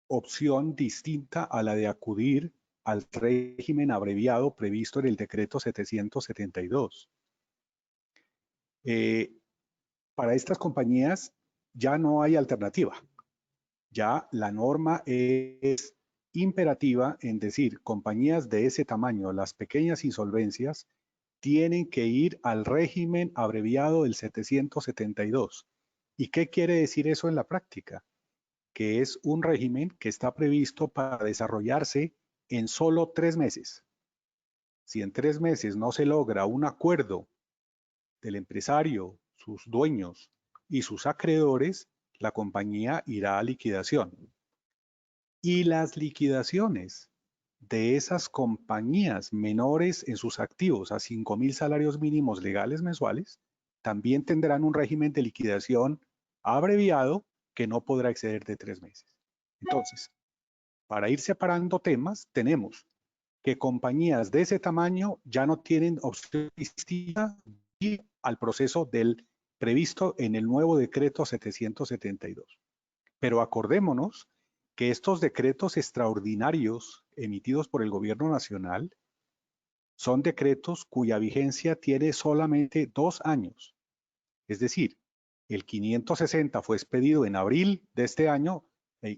opción distinta a la de acudir al régimen abreviado previsto en el decreto 772. Para estas compañías ya no hay alternativa. Ya la norma es imperativa en decir, compañías de ese tamaño, las pequeñas insolvencias, tienen que ir al régimen abreviado del 772. ¿Y qué quiere decir eso en la práctica? Que es un régimen que está previsto para desarrollarse en solo 3 meses. Si en 3 meses no se logra un acuerdo del empresario, sus dueños y sus acreedores, la compañía irá a liquidación. Y las liquidaciones de esas compañías menores en sus activos a 5.000 salarios mínimos legales mensuales también tendrán un régimen de liquidación abreviado que no podrá exceder de 3 meses. Entonces, para ir separando temas, tenemos que compañías de ese tamaño ya no tienen opción distinta y al proceso del previsto en el nuevo decreto 772. Pero acordémonos que estos decretos extraordinarios emitidos por el gobierno nacional son decretos cuya vigencia tiene solamente 2 años. Es decir, el 560 fue expedido en abril de este año,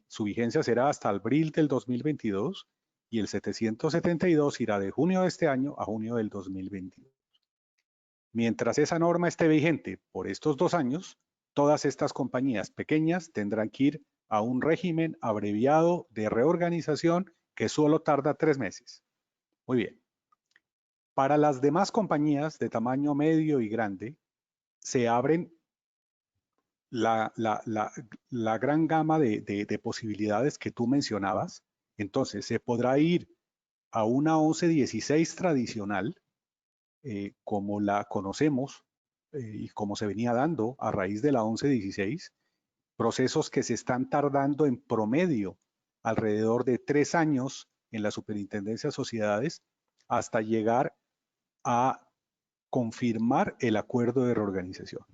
su vigencia será hasta abril del 2022, y el 772 irá de junio de este año a junio del 2022. Mientras esa norma esté vigente por estos 2 años, todas estas compañías pequeñas tendrán que ir a un régimen abreviado de reorganización que solo tarda 3 meses. Muy bien. Para las demás compañías de tamaño medio y grande, se abren la gran gama de posibilidades que tú mencionabas. Entonces, se podrá ir a una 1116 tradicional, como la conocemos y como se venía dando a raíz de la 1116, procesos que se están tardando en promedio alrededor de 3 años en la Superintendencia de Sociedades hasta llegar a confirmar el acuerdo de reorganización.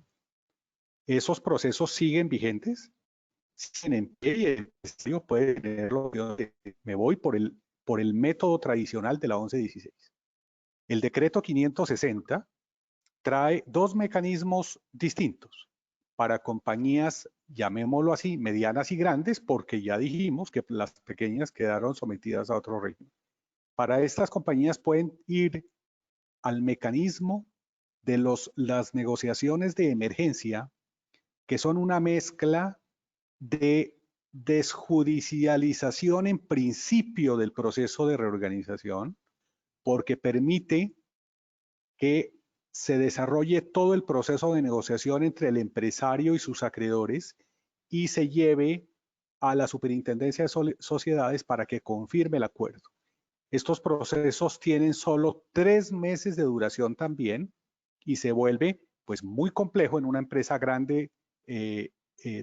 Esos procesos siguen vigentes, siguen en pie, y el empresario puede tenerlo. Me voy por el método tradicional de la 1116. El decreto 560 trae 2 mecanismos distintos para compañías, llamémoslo así, medianas y grandes, porque ya dijimos que las pequeñas quedaron sometidas a otro régimen. Para estas compañías pueden ir al mecanismo de las negociaciones de emergencia, que son una mezcla de desjudicialización en principio del proceso de reorganización, porque permite que se desarrolle todo el proceso de negociación entre el empresario y sus acreedores y se lleve a la Superintendencia de Sociedades para que confirme el acuerdo. Estos procesos tienen solo 3 meses de duración también y se vuelve pues muy complejo en una empresa grande,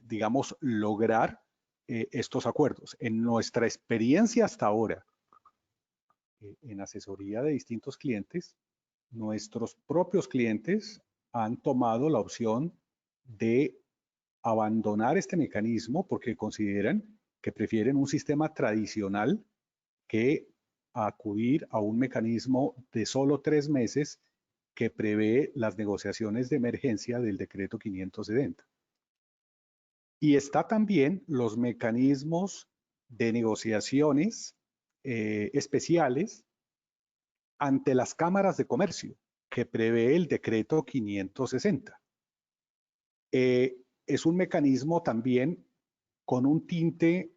digamos, lograr estos acuerdos. En nuestra experiencia hasta ahora, en asesoría de distintos clientes, nuestros propios clientes han tomado la opción de abandonar este mecanismo porque consideran que prefieren un sistema tradicional que acudir a un mecanismo de solo 3 meses que prevé las negociaciones de emergencia del decreto 570. Y está también los mecanismos de negociaciones especiales ante las cámaras de comercio que prevé el decreto 560. Es un mecanismo también con un tinte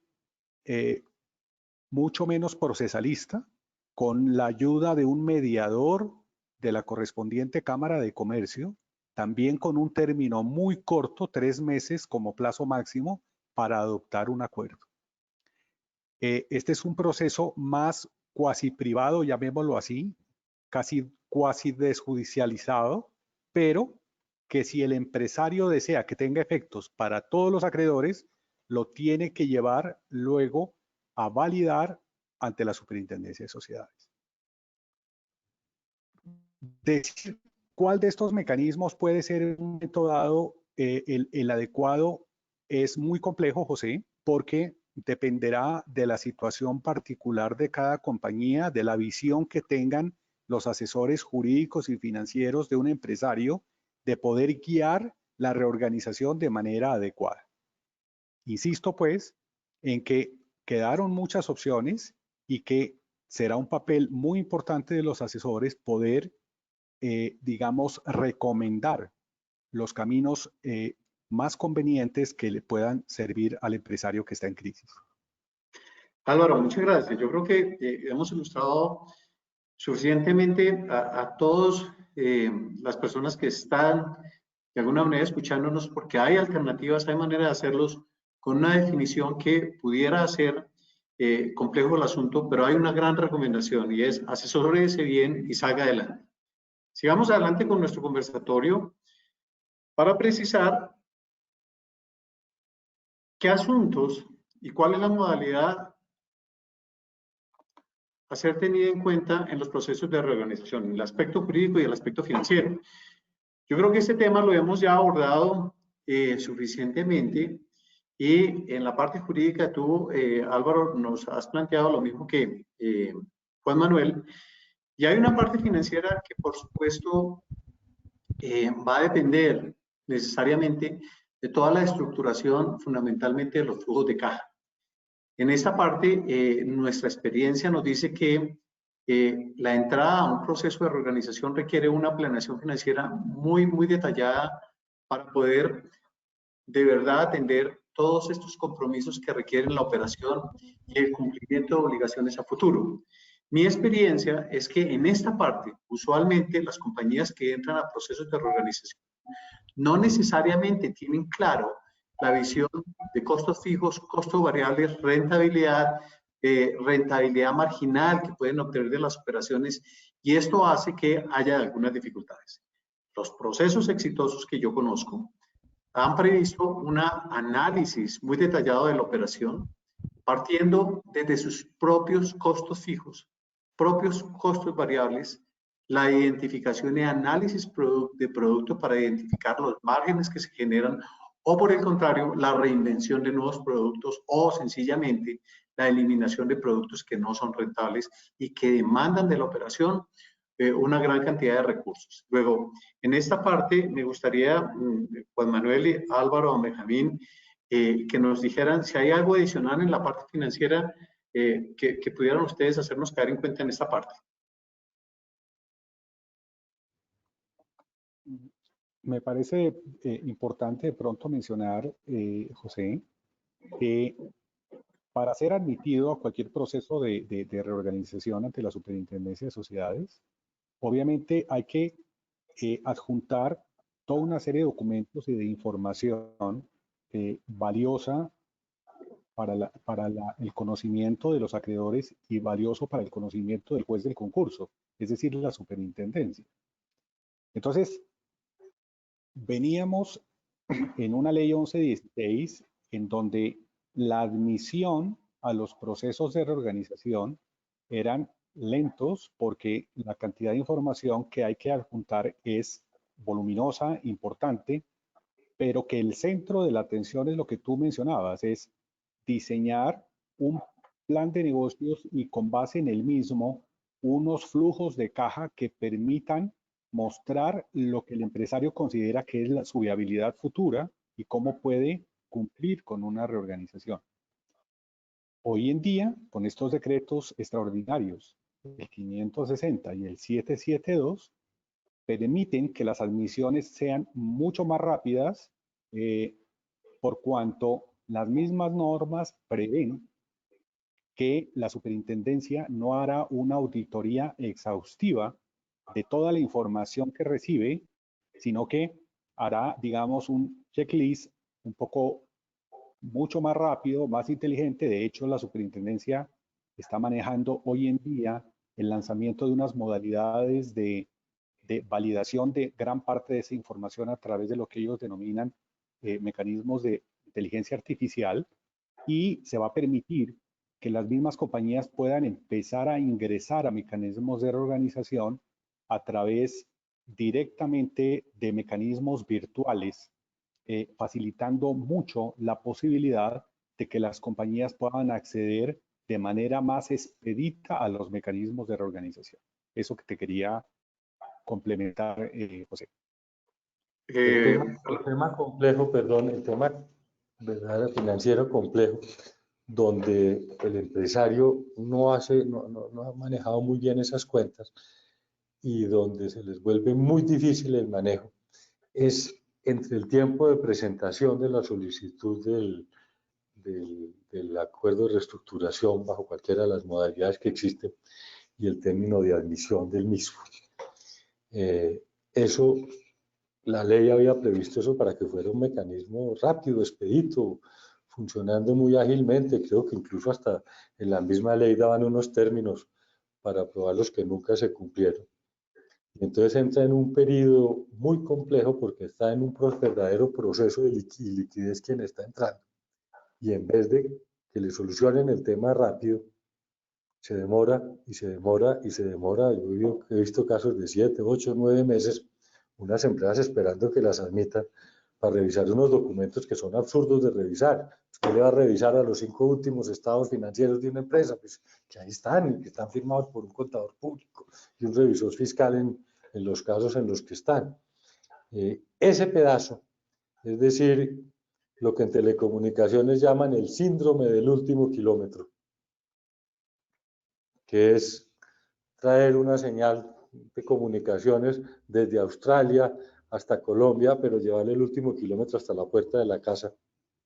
mucho menos procesalista, con la ayuda de un mediador de la correspondiente Cámara de Comercio, también con un término muy corto, 3 meses como plazo máximo para adoptar un acuerdo. Este es un proceso más cuasi privado, llamémoslo así, casi cuasi desjudicializado, pero que si el empresario desea que tenga efectos para todos los acreedores, lo tiene que llevar luego a validar ante la Superintendencia de Sociedades. Decir cuál de estos mecanismos puede ser en un momento dado el adecuado es muy complejo, José, porque dependerá de la situación particular de cada compañía, de la visión que tengan los asesores jurídicos y financieros de un empresario de poder guiar la reorganización de manera adecuada. Insisto, pues, en que quedaron muchas opciones y que será un papel muy importante de los asesores poder, digamos, recomendar los caminos más convenientes que le puedan servir al empresario que está en crisis. Álvaro, muchas gracias. Yo creo que hemos ilustrado suficientemente a todas las personas que están de alguna manera escuchándonos, porque hay alternativas, hay manera de hacerlos con una definición que pudiera ser complejo el asunto, pero hay una gran recomendación y es asesórese bien y salga adelante. Sigamos adelante con nuestro conversatorio para precisar qué asuntos y cuál es la modalidad a ser tenida en cuenta en los procesos de reorganización, el aspecto jurídico y el aspecto financiero. Yo creo que este tema lo hemos ya abordado suficientemente y en la parte jurídica tú, Álvaro, nos has planteado lo mismo que Juan Manuel, y hay una parte financiera que por supuesto va a depender necesariamente de toda la estructuración fundamentalmente de los flujos de caja. En esta parte, nuestra experiencia nos dice que la entrada a un proceso de reorganización requiere una planeación financiera muy, muy detallada para poder de verdad atender todos estos compromisos que requieren la operación y el cumplimiento de obligaciones a futuro. Mi experiencia es que en esta parte, usualmente las compañías que entran a procesos de reorganización no necesariamente tienen claro la visión de costos fijos, costos variables, rentabilidad, rentabilidad marginal que pueden obtener de las operaciones, y esto hace que haya algunas dificultades. Los procesos exitosos que yo conozco han previsto un análisis muy detallado de la operación, partiendo desde sus propios costos fijos, propios costos variables, la identificación y análisis de producto para identificar los márgenes que se generan o por el contrario, la reinvención de nuevos productos o sencillamente la eliminación de productos que no son rentables y que demandan de la operación una gran cantidad de recursos. Luego, en esta parte me gustaría, Juan Manuel, y Álvaro o Benjamín, que nos dijeran si hay algo adicional en la parte financiera que pudieran ustedes hacernos caer en cuenta en esta parte. Me parece importante de pronto mencionar, José, que para ser admitido a cualquier proceso de reorganización ante la Superintendencia de Sociedades, obviamente hay que adjuntar toda una serie de documentos y de información valiosa para el conocimiento de los acreedores y valioso para el conocimiento del juez del concurso, es decir, la superintendencia. Entonces, veníamos en una ley 1116 en donde la admisión a los procesos de reorganización eran lentos porque la cantidad de información que hay que adjuntar es voluminosa, importante, pero que el centro de la atención es lo que tú mencionabas, es diseñar un plan de negocios y con base en el mismo unos flujos de caja que permitan mostrar lo que el empresario considera que es su viabilidad futura y cómo puede cumplir con una reorganización. Hoy en día, con estos decretos extraordinarios, el 560 y el 772, permiten que las admisiones sean mucho más rápidas por cuanto las mismas normas prevén que la superintendencia no hará una auditoría exhaustiva de toda la información que recibe, sino que hará, digamos, un checklist un poco mucho más rápido, más inteligente. De hecho, la superintendencia está manejando hoy en día el lanzamiento de unas modalidades de validación de gran parte de esa información a través de lo que ellos denominan mecanismos de inteligencia artificial, y se va a permitir que las mismas compañías puedan empezar a ingresar a mecanismos de reorganización a través directamente de mecanismos virtuales, facilitando mucho la posibilidad de que las compañías puedan acceder de manera más expedita a los mecanismos de reorganización. Eso que te quería complementar, José. El tema complejo, perdón, el tema financiero complejo, donde el empresario no ha manejado muy bien esas cuentas y donde se les vuelve muy difícil el manejo, es entre el tiempo de presentación de la solicitud del acuerdo de reestructuración bajo cualquiera de las modalidades que existen y el término de admisión del mismo. Eso, la ley había previsto eso para que fuera un mecanismo rápido, expedito, funcionando muy ágilmente. Creo que incluso hasta en la misma ley daban unos términos para aprobarlos que nunca se cumplieron. Y entonces entra en un periodo muy complejo porque está en un verdadero proceso de liquidez quien está entrando. Y en vez de que le solucionen el tema rápido, se demora y se demora y se demora. Yo he visto casos de 7, 8, 9 meses, unas empresas esperando que las admitan para revisar unos documentos que son absurdos de revisar. Usted le va a revisar a los 5 últimos estados financieros de una empresa, pues que ahí están y que están firmados por un contador público y un revisor fiscal en los casos en los que están. Ese pedazo, es decir, lo que en telecomunicaciones llaman el síndrome del último kilómetro, que es traer una señal de comunicaciones desde Australia hasta Colombia, pero llevarle el último kilómetro hasta la puerta de la casa.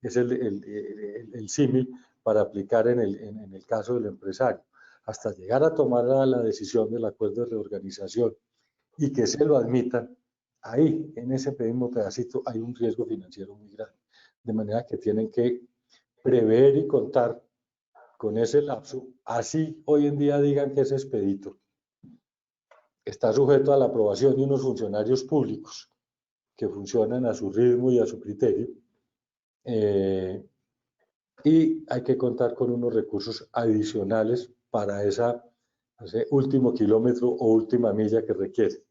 Es el símil para aplicar en el caso del empresario, hasta llegar a tomar la decisión del acuerdo de reorganización y que se lo admitan. Ahí, en ese mismo pedacito, hay un riesgo financiero muy grande, de manera que tienen que prever y contar con ese lapso, así hoy en día digan que es expedito. Está sujeto a la aprobación de unos funcionarios públicos que funcionan a su ritmo y a su criterio, y hay que contar con unos recursos adicionales para ese último kilómetro o última milla que requiere.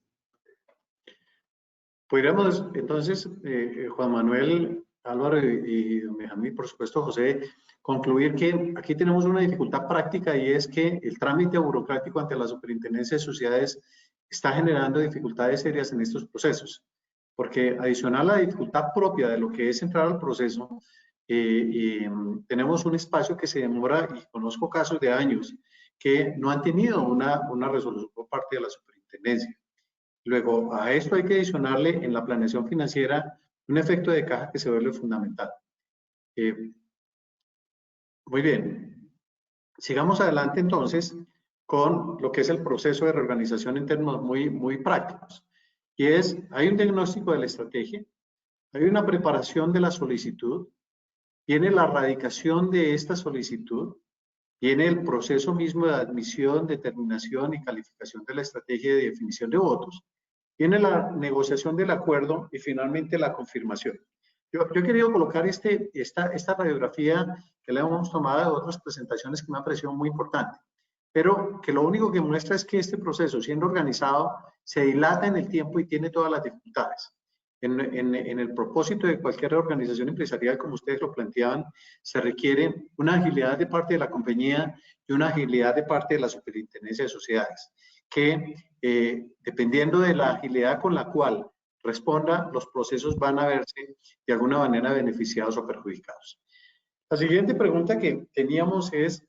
Podríamos entonces, Juan Manuel, Álvaro y don Benjamín, por supuesto, José, concluir que aquí tenemos una dificultad práctica y es que el trámite burocrático ante la Superintendencia de Sociedades está generando dificultades serias en estos procesos, porque adicional a la dificultad propia de lo que es entrar al proceso, tenemos un espacio que se demora, y conozco casos de años que no han tenido una resolución por parte de la Superintendencia. Luego, a esto hay que adicionarle en la planeación financiera un efecto de caja que se vuelve fundamental. Muy bien. Sigamos adelante entonces con lo que es el proceso de reorganización en términos muy prácticos. y es, hay un diagnóstico de la estrategia, hay una preparación de la solicitud, viene la radicación de esta solicitud, viene el proceso mismo de admisión, determinación y calificación de la estrategia de definición de votos, viene la negociación del acuerdo y finalmente la confirmación. Yo he querido colocar esta radiografía que le hemos tomado de otras presentaciones que me ha parecido muy importante, pero que lo único que muestra es que este proceso, siendo organizado, se dilata en el tiempo y tiene todas las dificultades. En el propósito de cualquier organización empresarial, como ustedes lo planteaban, se requiere una agilidad de parte de la compañía y una agilidad de parte de la Superintendencia de Sociedades, que dependiendo de la agilidad con la cual responda, los procesos van a verse de alguna manera beneficiados o perjudicados. La siguiente pregunta que teníamos es,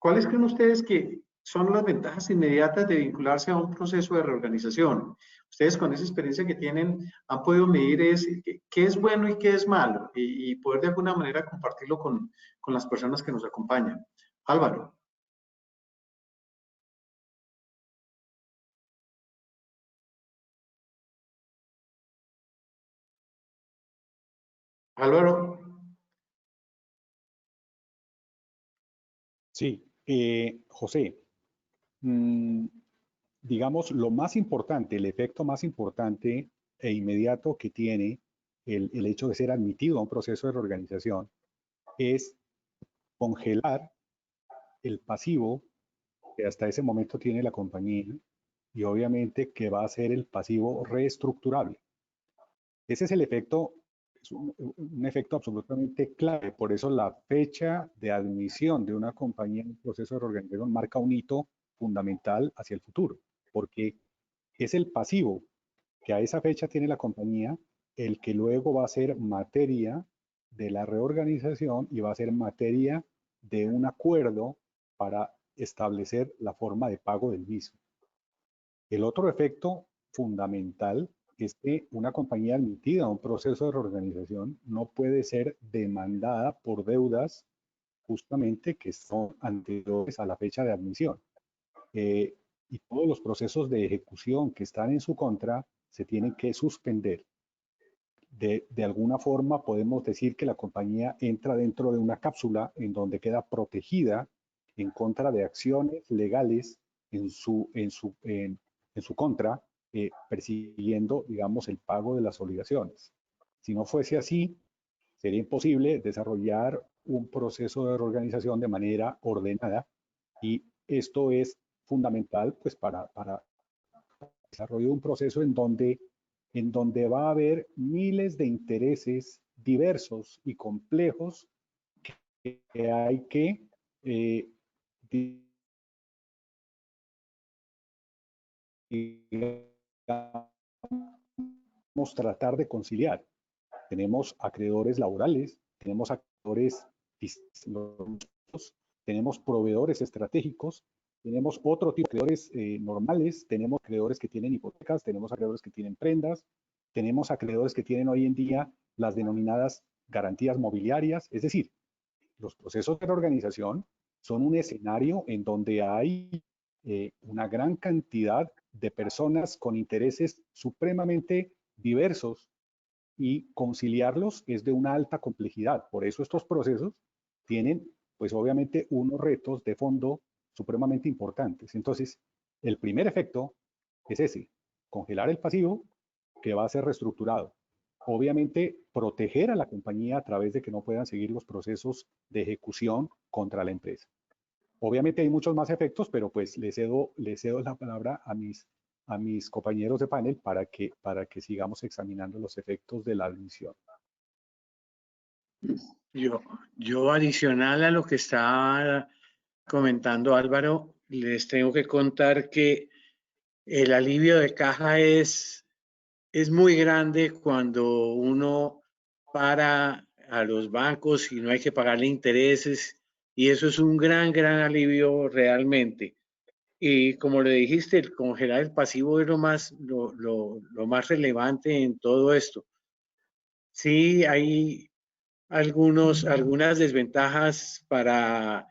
¿cuáles creen ustedes que son las ventajas inmediatas de vincularse a un proceso de reorganización? Ustedes con esa experiencia que tienen han podido medir qué es bueno y qué es malo y poder de alguna manera compartirlo con las personas que nos acompañan. Álvaro. Álvaro. Sí, José, digamos, lo más importante, el efecto más importante e inmediato que tiene el hecho de ser admitido a un proceso de reorganización es congelar el pasivo que hasta ese momento tiene la compañía y obviamente que va a ser el pasivo reestructurable. Ese es el efecto, es un efecto absolutamente clave. Por eso la fecha de admisión de una compañía en un proceso de reorganización marca un hito fundamental hacia el futuro, porque es el pasivo que a esa fecha tiene la compañía el que luego va a ser materia de la reorganización y va a ser materia de un acuerdo para establecer la forma de pago del mismo. El otro efecto fundamental es que una compañía admitida a un proceso de reorganización no puede ser demandada por deudas justamente que son anteriores a la fecha de admisión. Y todos los procesos de ejecución que están en su contra se tienen que suspender. De alguna forma podemos decir que la compañía entra dentro de una cápsula en donde queda protegida en contra de acciones legales en su contra, persiguiendo, digamos, el pago de las obligaciones. Si no fuese así, sería imposible desarrollar un proceso de reorganización de manera ordenada y esto es fundamental pues para el desarrollo de un proceso en donde va a haber miles de intereses diversos y complejos que hay que tratar de conciliar. Tenemos acreedores laborales, tenemos acreedores físicos, tenemos proveedores estratégicos, tenemos otro tipo de acreedores normales, tenemos acreedores que tienen hipotecas, tenemos acreedores que tienen prendas, tenemos acreedores que tienen hoy en día las denominadas garantías mobiliarias, es decir, los procesos de reorganización son un escenario en donde hay una gran cantidad de personas con intereses supremamente diversos y conciliarlos es de una alta complejidad. Por eso estos procesos tienen, pues obviamente, unos retos de fondo supremamente importantes. Entonces, el primer efecto es ese, congelar el pasivo que va a ser reestructurado. Obviamente, proteger a la compañía a través de que no puedan seguir los procesos de ejecución contra la empresa. Obviamente hay muchos más efectos, pero pues le cedo la palabra a mis compañeros de panel para que sigamos examinando los efectos de la admisión. Yo adicional a lo que está comentando Álvaro, les tengo que contar que el alivio de caja es muy grande cuando uno para a los bancos y no hay que pagarle intereses, y eso es un gran alivio realmente. Y como le dijiste, el congelar el pasivo es lo más relevante en todo esto. Sí, hay algunas desventajas para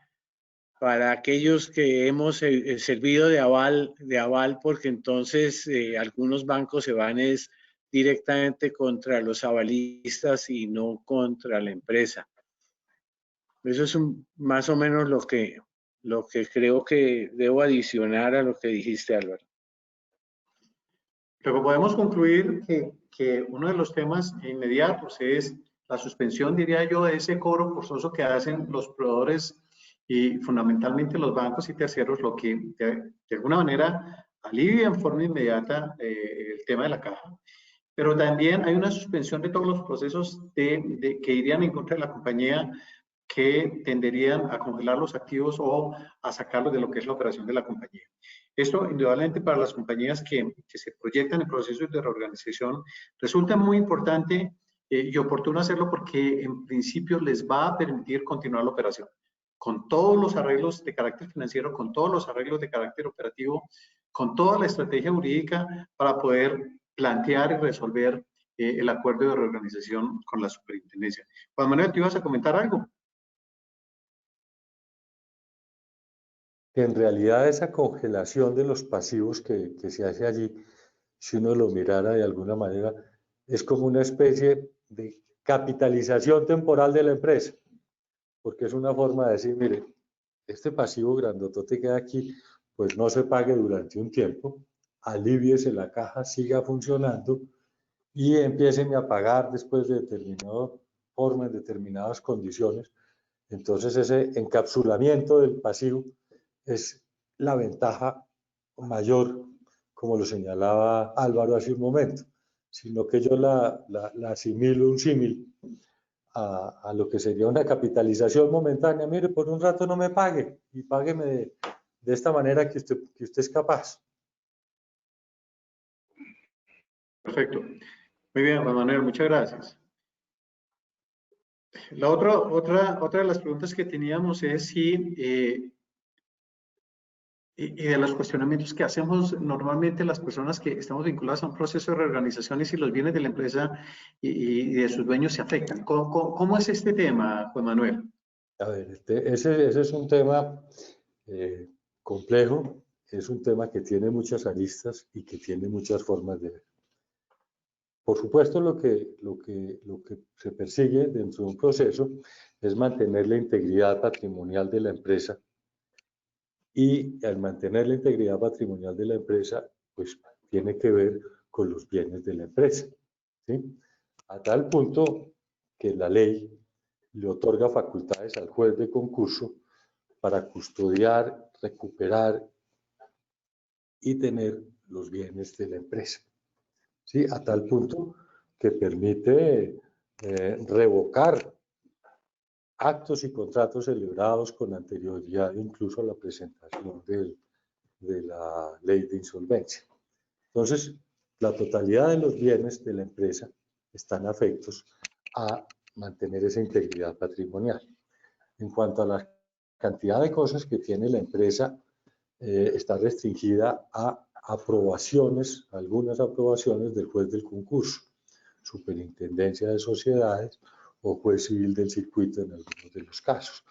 para aquellos que hemos servido de aval, porque entonces algunos bancos se van directamente contra los avalistas y no contra la empresa. Eso es más o menos lo que creo que debo adicionar a lo que dijiste, Álvaro. Luego podemos concluir que uno de los temas inmediatos es la suspensión, diría yo, de ese cobro forzoso que hacen los proveedores y fundamentalmente los bancos y terceros, lo que de alguna manera alivia en forma inmediata el tema de la caja. Pero también hay una suspensión de todos los procesos que irían en contra de la compañía, que tenderían a congelar los activos o a sacarlos de lo que es la operación de la compañía. Esto, indudablemente, para las compañías que se proyectan en procesos de reorganización, resulta muy importante y oportuno hacerlo, porque en principio les va a permitir continuar la operación con todos los arreglos de carácter financiero, con todos los arreglos de carácter operativo, con toda la estrategia jurídica para poder plantear y resolver el acuerdo de reorganización con la superintendencia. Juan Manuel, ¿te ibas a comentar algo? En realidad esa congelación de los pasivos que se hace allí, si uno lo mirara de alguna manera, es como una especie de capitalización temporal de la empresa, porque es una forma de decir, mire, este pasivo grandotote que hay aquí, pues no se pague durante un tiempo, aliviese la caja, siga funcionando y empiecen a pagar después de determinada forma, en determinadas condiciones. Entonces ese encapsulamiento del pasivo es la ventaja mayor, como lo señalaba Álvaro hace un momento, sino que yo la asimilo un símil a lo que sería una capitalización momentánea. Mire, por un rato no me pague y págueme de esta manera que usted es capaz. Perfecto. Muy bien, Juan Manuel, muchas gracias. La otra de las preguntas que teníamos es si, y de los cuestionamientos que hacemos normalmente las personas que estamos vinculadas a un proceso de reorganización, y si los bienes de la empresa y de sus dueños se afectan. ¿Cómo es este tema, Juan Manuel? A ver, ese es un tema complejo, es un tema que tiene muchas aristas y que tiene muchas formas de ver. Por supuesto, lo que se persigue dentro de un proceso es mantener la integridad patrimonial de la empresa, y al mantener la integridad patrimonial de la empresa, pues tiene que ver con los bienes de la empresa, ¿sí? A tal punto que la ley le otorga facultades al juez de concurso para custodiar, recuperar y tener los bienes de la empresa, ¿sí? A tal punto que permite revocar actos y contratos celebrados con anterioridad incluso a la presentación de la ley de insolvencia. Entonces, la totalidad de los bienes de la empresa están afectos a mantener esa integridad patrimonial. En cuanto a la cantidad de cosas que tiene la empresa, está restringida a aprobaciones, algunas aprobaciones del juez del concurso, superintendencia de sociedades o juez civil del circuito en algunos de los casos,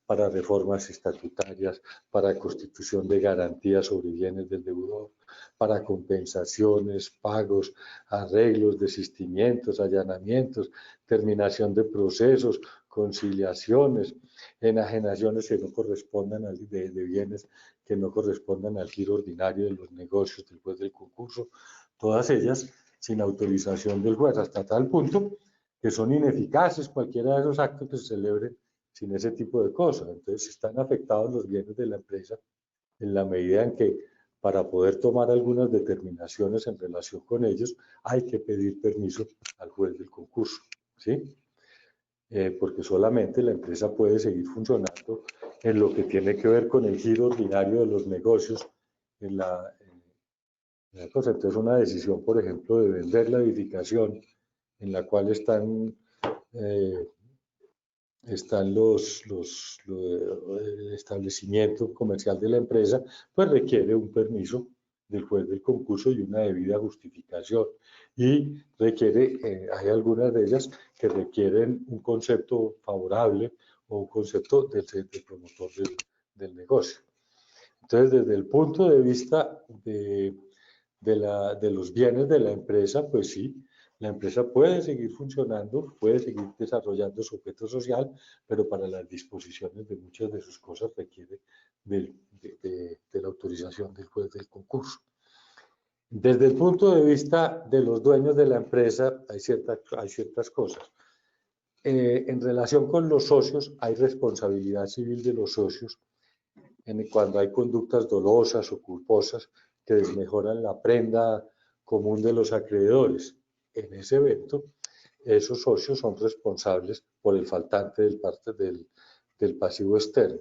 para reformas estatutarias, para constitución de garantías sobre bienes del deudor, para compensaciones, pagos, arreglos, desistimientos, allanamientos, terminación de procesos, conciliaciones, enajenaciones que no correspondan de bienes que no correspondan al giro ordinario de los negocios del juez del concurso, todas ellas sin autorización del juez, hasta tal punto que son ineficaces cualquiera de esos actos que se celebren sin ese tipo de cosas. Entonces están afectados los bienes de la empresa en la medida en que, para poder tomar algunas determinaciones en relación con ellos, hay que pedir permiso al juez del concurso, ¿sí? Porque solamente la empresa puede seguir funcionando en lo que tiene que ver con el giro ordinario de los negocios en la cosa. Entonces, una decisión, por ejemplo, de vender la edificación en la cual están el establecimiento comercial de la empresa, pues requiere un permiso del juez del concurso y una debida justificación, y requiere, hay algunas de ellas que requieren un concepto favorable o un concepto del promotor negocio. Entonces, desde el punto de vista de los bienes de la empresa, pues sí, la empresa puede seguir funcionando, puede seguir desarrollando su objeto social, pero para las disposiciones de muchas de sus cosas requiere de la autorización del juez del concurso. Desde el punto de vista de los dueños de la empresa, hay ciertas cosas. En relación con los socios, hay responsabilidad civil de los socios cuando hay conductas dolosas o culposas que desmejoran la prenda común de los acreedores. En ese evento, esos socios son responsables por el faltante del pasivo externo.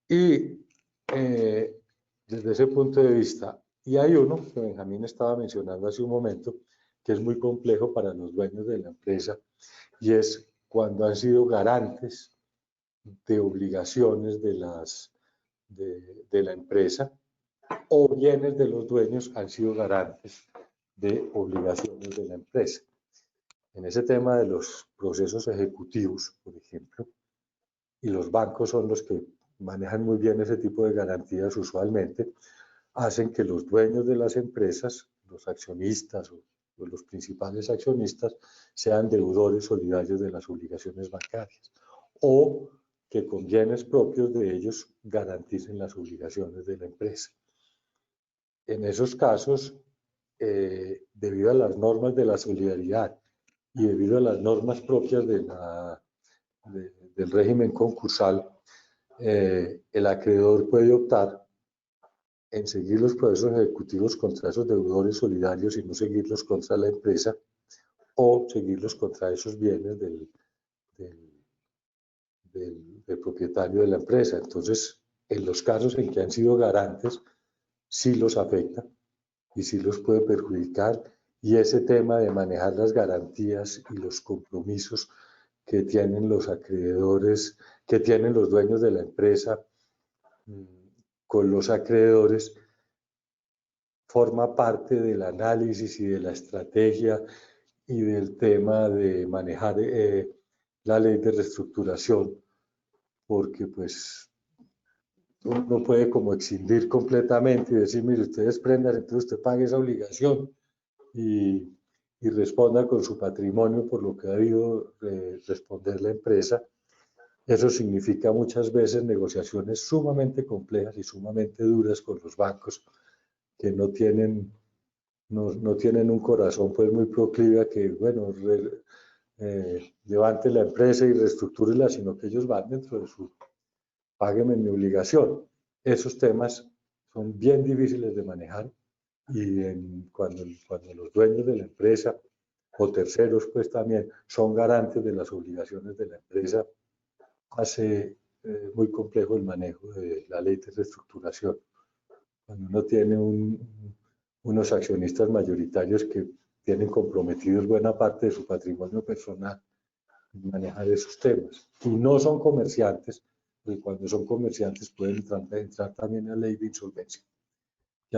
Y desde ese punto de vista, y hay uno que Benjamín estaba mencionando hace un momento, que es muy complejo para los dueños de la empresa, y es cuando han sido garantes de obligaciones de la empresa, o bienes de los dueños han sido garantes de obligaciones de la empresa. En ese tema de los procesos ejecutivos, por ejemplo, y los bancos son los que manejan muy bien ese tipo de garantías usualmente, hacen que los dueños de las empresas, los accionistas o los principales accionistas, sean deudores solidarios de las obligaciones bancarias, o que con bienes propios de ellos garanticen las obligaciones de la empresa. En esos casos, debido a las normas de la solidaridad y debido a las normas propias del régimen concursal, el acreedor puede optar en seguir los procesos ejecutivos contra esos deudores solidarios y no seguirlos contra la empresa, o seguirlos contra esos bienes del propietario de la empresa. Entonces, en los casos en que han sido garantes, sí los afecta y sí los puede perjudicar, y ese tema de manejar las garantías y los compromisos que tienen los acreedores, que tienen los dueños de la empresa con los acreedores, forma parte del análisis y de la estrategia y del tema de manejar la ley de reestructuración, porque pues no puede como eximir completamente y decir, mire, usted desprenda, entonces usted pague esa obligación y responda con su patrimonio por lo que ha debido responder la empresa. Eso significa muchas veces negociaciones sumamente complejas y sumamente duras con los bancos, que no tienen un corazón pues muy proclive a que, bueno, levante la empresa y reestructúrela, sino que ellos van dentro de su págueme mi obligación. Esos temas son bien difíciles de manejar, y cuando los dueños de la empresa o terceros pues también son garantes de las obligaciones de la empresa, hace muy complejo el manejo de la ley de reestructuración. Cuando uno tiene unos accionistas mayoritarios que tienen comprometidos buena parte de su patrimonio personal en manejar esos temas, y no son comerciantes, porque cuando son comerciantes pueden entrar también a la ley de insolvencia, que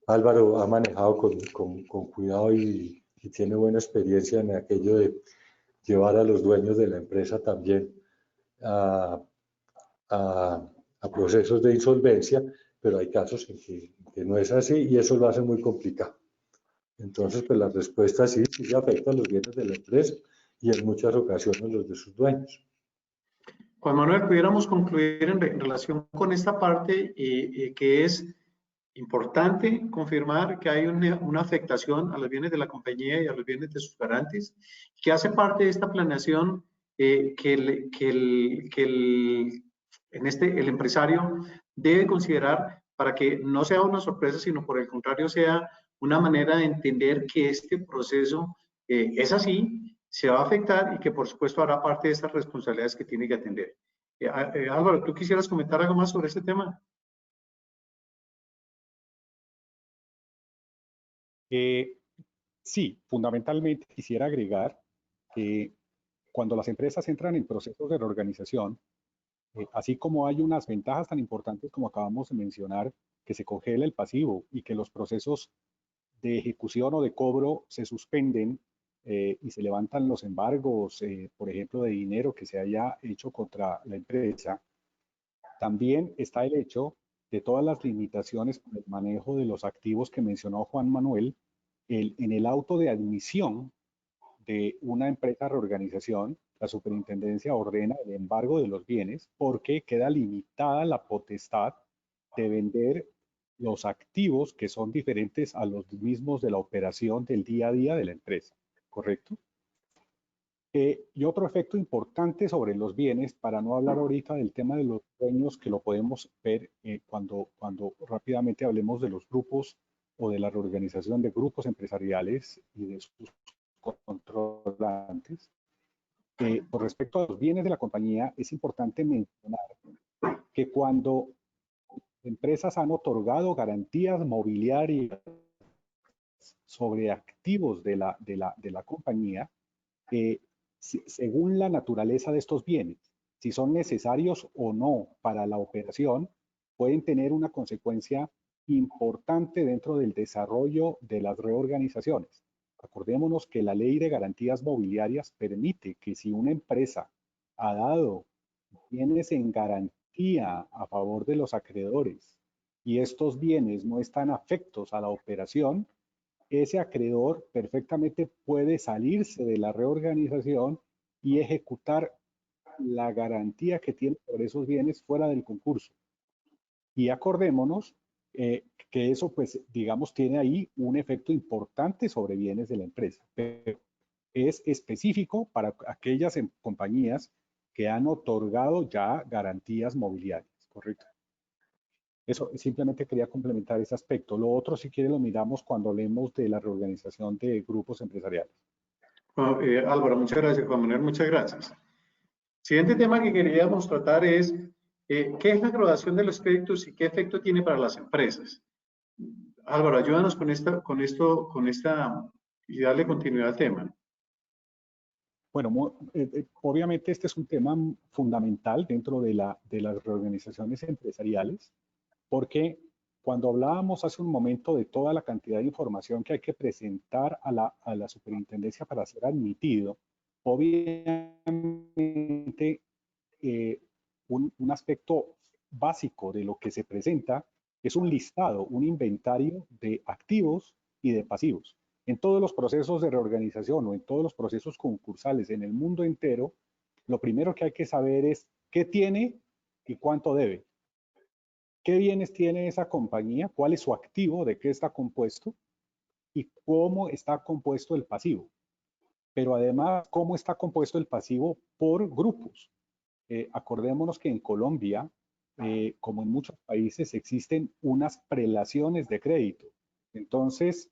Álvaro ha manejado con cuidado y tiene buena experiencia en aquello de llevar a los dueños de la empresa también a procesos de insolvencia, pero hay casos en que no es así, y eso lo hace muy complicado. Entonces, pues la respuesta sí afecta a los bienes de la empresa y en muchas ocasiones los de sus dueños. Juan Manuel, pudiéramos concluir en relación con esta parte, que es importante confirmar que hay una afectación a los bienes de la compañía y a los bienes de sus garantes, que hace parte de esta planeación el empresario debe considerar, para que no sea una sorpresa, sino por el contrario sea una manera de entender que este proceso es así, se va a afectar, y que por supuesto hará parte de estas responsabilidades que tiene que atender. Álvaro, ¿tú quisieras comentar algo más sobre este tema? Sí, fundamentalmente quisiera agregar que cuando las empresas entran en procesos de reorganización, así como hay unas ventajas tan importantes como acabamos de mencionar, que se congela el pasivo y que los procesos de ejecución o de cobro se suspenden y se levantan los embargos, por ejemplo, de dinero que se haya hecho contra la empresa, También está el hecho de todas las limitaciones para el manejo de los activos que mencionó Juan Manuel. En el auto de admisión de una empresa reorganización, la superintendencia ordena el embargo de los bienes porque queda limitada la potestad de vender los activos que son diferentes a los mismos de la operación del día a día de la empresa, ¿correcto? Y otro efecto importante sobre los bienes, para no hablar ahorita del tema de los dueños, que lo podemos ver cuando rápidamente hablemos de los grupos o de la reorganización de grupos empresariales y de sus controlantes. Con respecto a los bienes de la compañía, es importante mencionar que cuando empresas han otorgado garantías mobiliarias sobre activos de la compañía, según la naturaleza de estos bienes, si son necesarios o no para la operación, pueden tener una consecuencia importante dentro del desarrollo de las reorganizaciones. Acordémonos que la ley de garantías mobiliarias permite que si una empresa ha dado bienes en garantía a favor de los acreedores y estos bienes no están afectos a la operación, ese acreedor perfectamente puede salirse de la reorganización y ejecutar la garantía que tiene sobre esos bienes fuera del concurso. Y acordémonos que eso, pues, digamos, tiene ahí un efecto importante sobre bienes de la empresa. Pero es específico para aquellas compañías que han otorgado ya garantías mobiliarias, ¿correcto? Eso, simplemente quería complementar ese aspecto. Lo otro, si quiere, lo miramos cuando hablemos de la reorganización de grupos empresariales. Álvaro, muchas gracias. Juan Manuel, muchas gracias. Siguiente tema que queríamos tratar es ¿qué es la graduación de los créditos y qué efecto tiene para las empresas? Álvaro, ayúdanos con esta y darle continuidad al tema. Bueno, obviamente este es un tema fundamental dentro de las reorganizaciones empresariales, porque cuando hablábamos hace un momento de toda la cantidad de información que hay que presentar a la superintendencia para ser admitido, obviamente un aspecto básico de lo que se presenta es un listado, un inventario de activos y de pasivos. En todos los procesos de reorganización o en todos los procesos concursales en el mundo entero, lo primero que hay que saber es qué tiene y cuánto debe. ¿Qué bienes tiene esa compañía? ¿Cuál es su activo? ¿De qué está compuesto? Y cómo está compuesto el pasivo. Pero además, cómo está compuesto el pasivo por grupos. Acordémonos que en Colombia, como en muchos países, existen unas prelaciones de crédito. Entonces,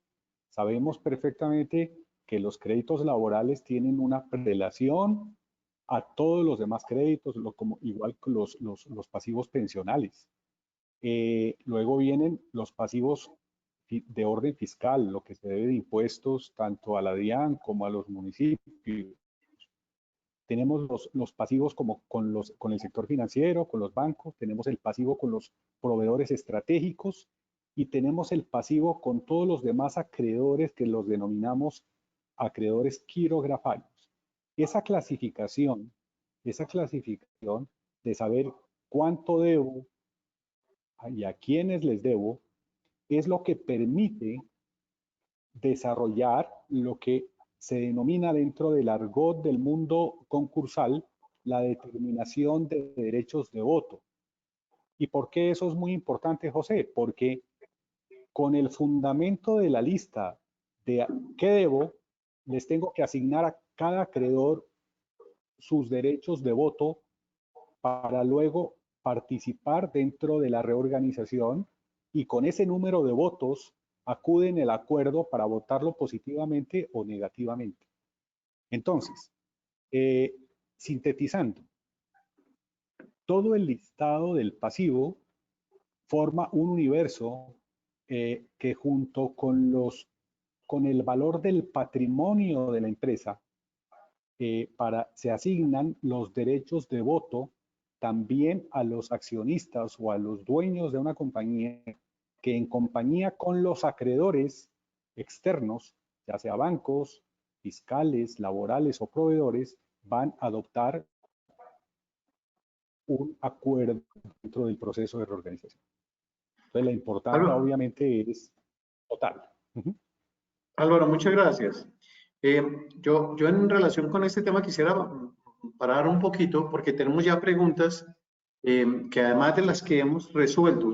sabemos perfectamente que los créditos laborales tienen una prelación a todos los demás créditos, igual que los pasivos pensionales. Luego vienen los pasivos de orden fiscal, lo que se debe de impuestos tanto a la DIAN como a los municipios. Tenemos los pasivos como con el sector financiero, con los bancos, tenemos el pasivo con los proveedores estratégicos y tenemos el pasivo con todos los demás acreedores que los denominamos acreedores quirografarios. Esa clasificación de saber cuánto debo y a quiénes les debo, es lo que permite desarrollar lo que se denomina dentro del argot del mundo concursal la determinación de derechos de voto. ¿Y por qué eso es muy importante, José? Porque con el fundamento de la lista de qué debo, les tengo que asignar a cada acreedor sus derechos de voto para luego participar dentro de la reorganización y con ese número de votos acuden al acuerdo para votarlo positivamente o negativamente. Entonces, sintetizando, todo el listado del pasivo forma un universo que junto con el valor del patrimonio de la empresa se asignan los derechos de voto también a los accionistas o a los dueños de una compañía que en compañía con los acreedores externos, ya sea bancos, fiscales, laborales o proveedores, van a adoptar un acuerdo dentro del proceso de reorganización. Entonces, la importancia Álvaro. obviamente es total. Álvaro, muchas gracias. Yo en relación con este tema quisiera parar un poquito porque tenemos ya preguntas que además de las que hemos resuelto,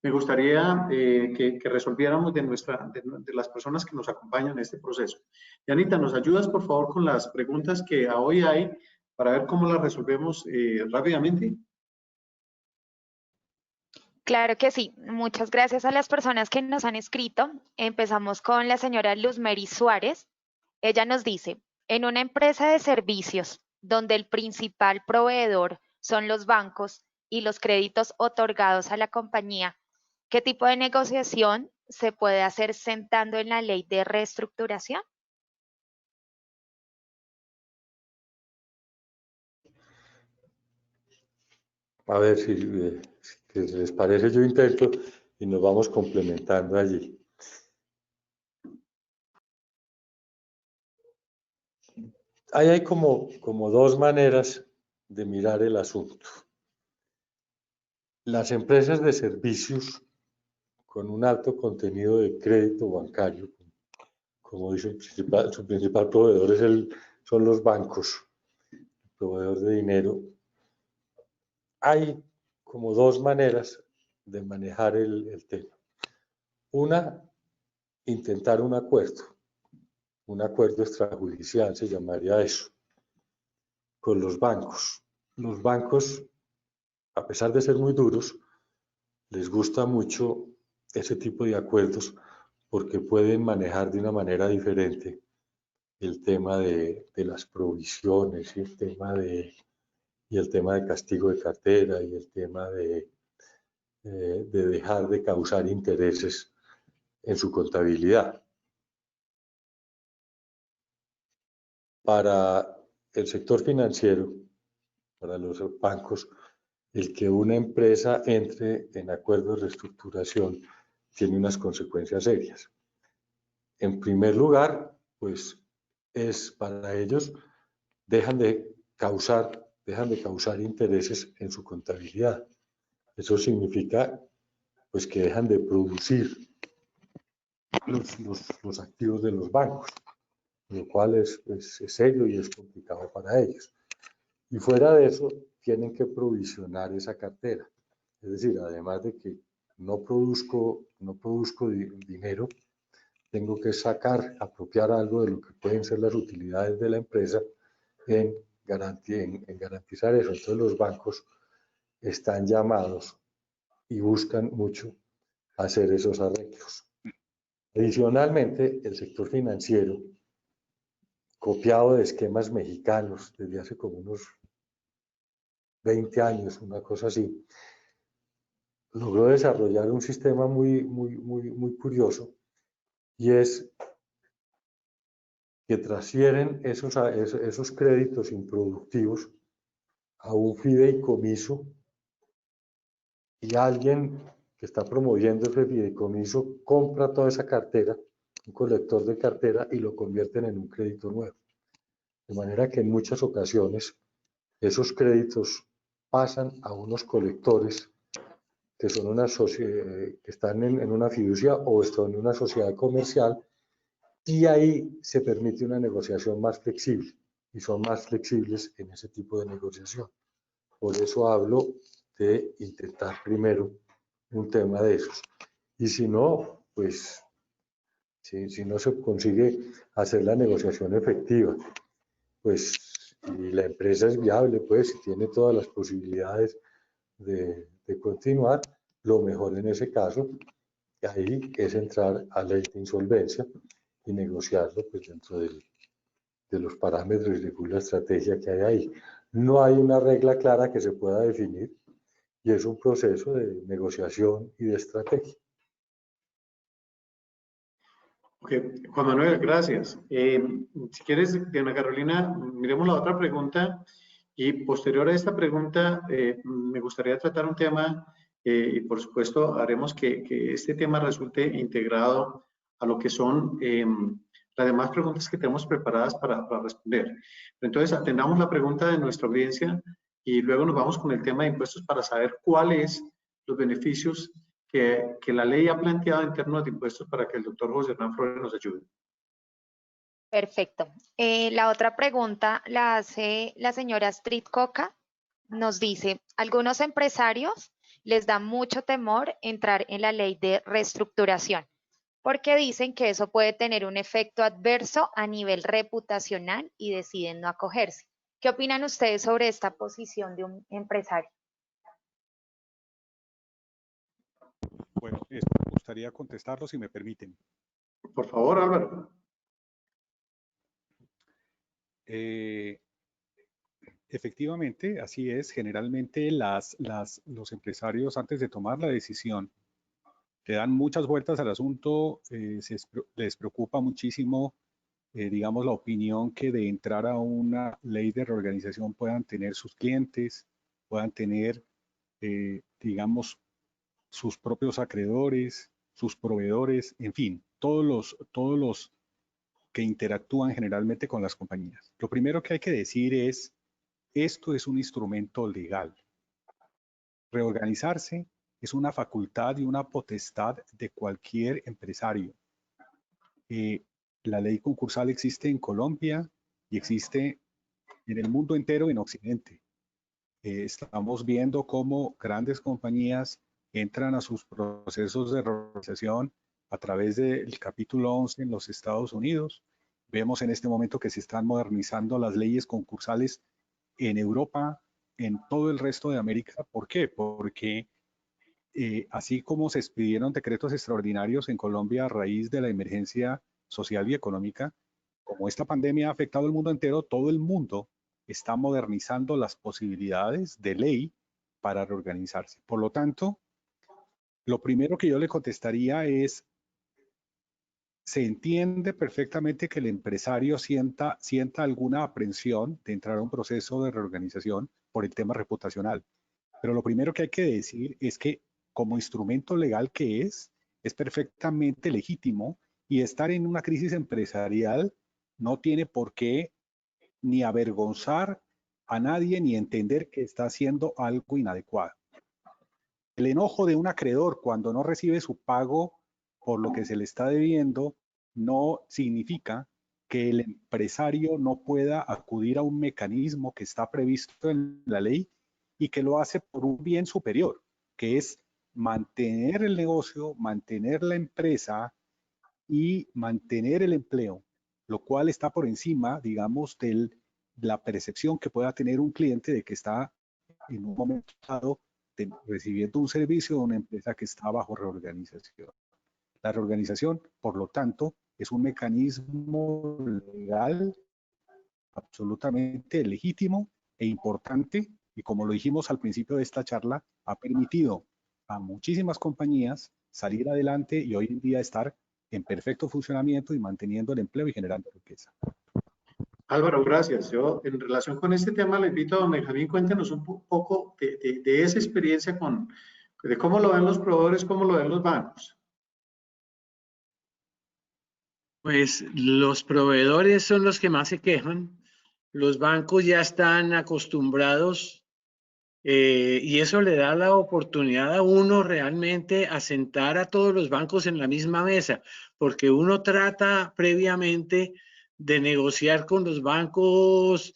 me gustaría que resolviéramos de las personas que nos acompañan en este proceso. Yanita, ¿nos ayudas por favor con las preguntas que hoy hay para ver cómo las resolvemos rápidamente? Claro que sí. Muchas gracias a las personas que nos han escrito. Empezamos con la señora Luzmeri Suárez. Ella nos dice, en una empresa de servicios donde el principal proveedor son los bancos y los créditos otorgados a la compañía, ¿qué tipo de negociación se puede hacer sentando en la ley de reestructuración? A ver si les parece, yo intento y nos vamos complementando allí. Ahí hay como dos maneras de mirar el asunto. Las empresas de servicios con un alto contenido de crédito bancario, como dice, su principal proveedor son los bancos, el proveedor de dinero. Hay como dos maneras de manejar el tema. Una, intentar un acuerdo extrajudicial, se llamaría eso, con los bancos. Los bancos, a pesar de ser muy duros, les gusta mucho ese tipo de acuerdos porque pueden manejar de una manera diferente el tema de las provisiones y el tema de castigo de cartera y el tema de dejar de causar intereses en su contabilidad. Para el sector financiero, para los bancos, el que una empresa entre en acuerdo de reestructuración tiene unas consecuencias serias. En primer lugar, pues es para ellos dejan de causar intereses en su contabilidad. Eso significa pues que dejan de producir los activos de los bancos, lo cual es serio y es complicado para ellos. Y fuera de eso, tienen que provisionar esa cartera. Es decir, además de que no produzco dinero, tengo que apropiar algo de lo que pueden ser las utilidades de la empresa en garantizar eso. Entonces los bancos están llamados y buscan mucho hacer esos arreglos. Adicionalmente, el sector financiero, copiado de esquemas mexicanos desde hace como unos 20 años, una cosa así, logró desarrollar un sistema muy curioso, y es que transfieren esos créditos improductivos a un fideicomiso, y alguien que está promoviendo ese fideicomiso compra toda esa cartera, un colector de cartera, y lo convierten en un crédito nuevo. De manera que en muchas ocasiones esos créditos pasan a unos colectores que son que están en una fiducia o están en una sociedad comercial, y ahí se permite una negociación más flexible, y son más flexibles en ese tipo de negociación. Por eso hablo de intentar primero un tema de esos. Y si no, pues, si no se consigue hacer la negociación efectiva, pues, y la empresa es viable, pues, si tiene todas las posibilidades de continuar, lo mejor en ese caso, ahí es entrar a ley de insolvencia y negociarlo, pues, dentro de los parámetros y según la estrategia que hay ahí. No hay una regla clara que se pueda definir, y es un proceso de negociación y de estrategia. Ok, Juan Manuel, gracias. Si quieres, Diana Carolina, miremos la otra pregunta, y posterior a esta pregunta me gustaría tratar un tema y por supuesto haremos que este tema resulte integrado a lo que son las demás preguntas que tenemos preparadas para responder. Entonces, atendamos la pregunta de nuestra audiencia y luego nos vamos con el tema de impuestos para saber cuáles los beneficios que la ley ha planteado en términos de impuestos para que el doctor José Hernán Flores nos ayude. Perfecto. La otra pregunta la hace la señora Astrid Coca. Nos dice, algunos empresarios les da mucho temor entrar en la ley de reestructuración porque dicen que eso puede tener un efecto adverso a nivel reputacional y deciden no acogerse. ¿Qué opinan ustedes sobre esta posición de un empresario? Bueno, esto me gustaría contestarlo si me permiten. Por favor, Álvaro. Efectivamente, así es. Generalmente los empresarios antes de tomar la decisión le dan muchas vueltas al asunto, les preocupa muchísimo, digamos, la opinión que de entrar a una ley de reorganización puedan tener sus clientes, puedan tener, digamos, sus propios acreedores, sus proveedores, en fin, todos los que interactúan generalmente con las compañías. Lo primero que hay que decir es, esto es un instrumento legal. Reorganizarse es una facultad y una potestad de cualquier empresario. La ley concursal existe en Colombia y existe en el mundo entero en Occidente. Estamos viendo cómo grandes compañías entran a sus procesos de reorganización a través del capítulo 11 en los Estados Unidos. Vemos en este momento que se están modernizando las leyes concursales en Europa, en todo el resto de América. ¿Por qué? Porque así como se expidieron decretos extraordinarios en Colombia a raíz de la emergencia social y económica, como esta pandemia ha afectado al mundo entero, todo el mundo está modernizando las posibilidades de ley para reorganizarse. Por lo tanto, lo primero que yo le contestaría es, se entiende perfectamente que el empresario sienta alguna aprensión de entrar a un proceso de reorganización por el tema reputacional. Pero lo primero que hay que decir es que como instrumento legal que es perfectamente legítimo y estar en una crisis empresarial no tiene por qué ni avergonzar a nadie ni entender que está haciendo algo inadecuado. El enojo de un acreedor cuando no recibe su pago por lo que se le está debiendo no significa que el empresario no pueda acudir a un mecanismo que está previsto en la ley y que lo hace por un bien superior, que es mantener el negocio, mantener la empresa y mantener el empleo, lo cual está por encima, digamos, de la percepción que pueda tener un cliente de que está en un momento dado recibiendo un servicio de una empresa que está bajo reorganización. La reorganización, por lo tanto, es un mecanismo legal absolutamente legítimo e importante y, como lo dijimos al principio de esta charla, ha permitido a muchísimas compañías salir adelante y hoy en día estar en perfecto funcionamiento y manteniendo el empleo y generando riqueza. Álvaro, gracias. Yo, en relación con este tema, le invito a don Benjamín, cuéntenos un poco de esa experiencia de cómo lo ven los proveedores, cómo lo ven los bancos. Pues los proveedores son los que más se quejan. Los bancos ya están acostumbrados y eso le da la oportunidad a uno realmente a sentar a todos los bancos en la misma mesa, porque uno trata previamente de negociar con los bancos,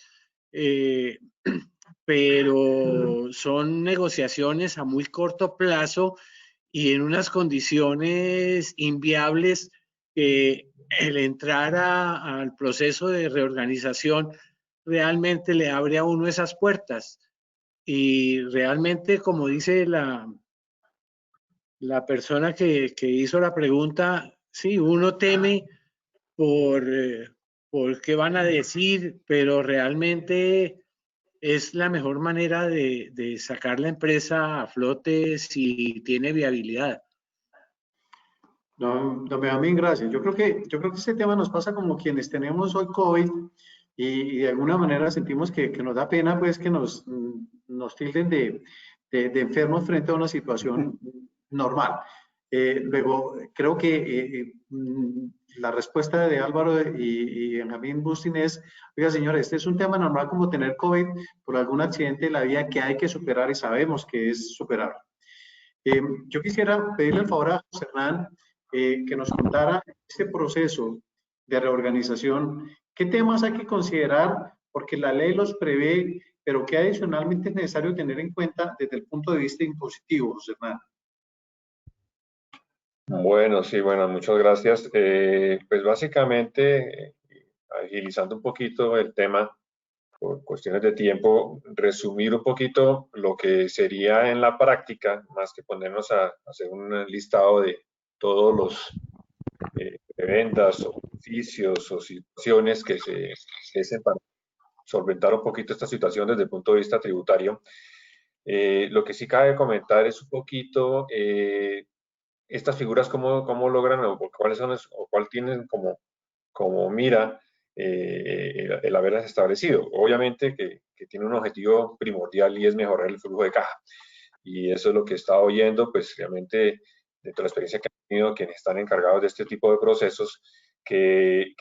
pero son negociaciones a muy corto plazo y en unas condiciones inviables. El entrar al proceso de reorganización realmente le abre a uno esas puertas. Y realmente, como dice la persona que hizo la pregunta, sí, uno teme por qué van a decir, pero realmente es la mejor manera de sacar la empresa a flote si tiene viabilidad. Don Benjamín, gracias. Yo creo que este tema nos pasa como quienes tenemos hoy COVID y de alguna manera sentimos que nos da pena pues que nos tilden de enfermos frente a una situación normal. Luego, creo que la respuesta de Álvaro y Benjamín Bustin es, oiga señores, este es un tema normal como tener COVID por algún accidente de la vida que hay que superar y sabemos que es superable. Yo quisiera pedirle el favor a José Hernán que nos contara este proceso de reorganización. ¿Qué temas hay que considerar? Porque la ley los prevé, pero ¿qué adicionalmente es necesario tener en cuenta desde el punto de vista impositivo, José Hernán? Bueno, sí, bueno, muchas gracias. Pues básicamente, agilizando un poquito el tema, por cuestiones de tiempo, resumir un poquito lo que sería en la práctica, más que ponernos a hacer un listado de todos los preventas o oficios o situaciones que se hacen para solventar un poquito esta situación desde el punto de vista tributario. Lo que sí cabe comentar es un poquito estas figuras cómo logran o cuáles son o cuál tienen como mira el haberlas establecido. Obviamente que tiene un objetivo primordial y es mejorar el flujo de caja. Y eso es lo que he estado oyendo, pues realmente dentro de la experiencia que han tenido quienes están encargados de este tipo de procesos, que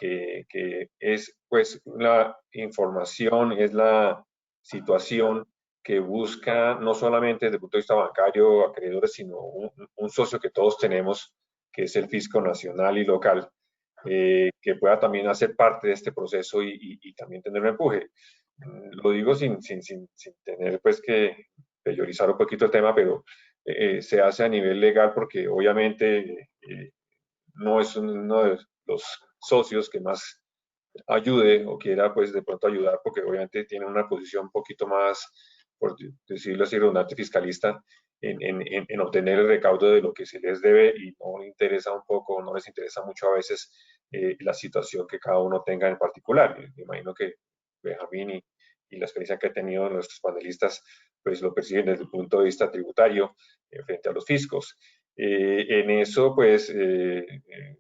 es pues la información, es la situación que busca no solamente desde el punto de vista bancario, acreedores, sino un socio que todos tenemos, que es el fisco nacional y local, que pueda también hacer parte de este proceso y también tener un empuje. Lo digo sin tener pues que priorizar un poquito el tema, pero se hace a nivel legal porque obviamente no es uno de los socios que más ayude o quiera pues de pronto ayudar porque obviamente tiene una posición un poquito más, por decirlo así, redundante fiscalista en obtener el recaudo de lo que se les debe y no interesa un poco, no les interesa mucho a veces la situación que cada uno tenga en particular. Me imagino que Benjamín y la experiencia que han tenido nuestros panelistas pues lo perciben desde el punto de vista tributario frente a los fiscos. En eso, pues,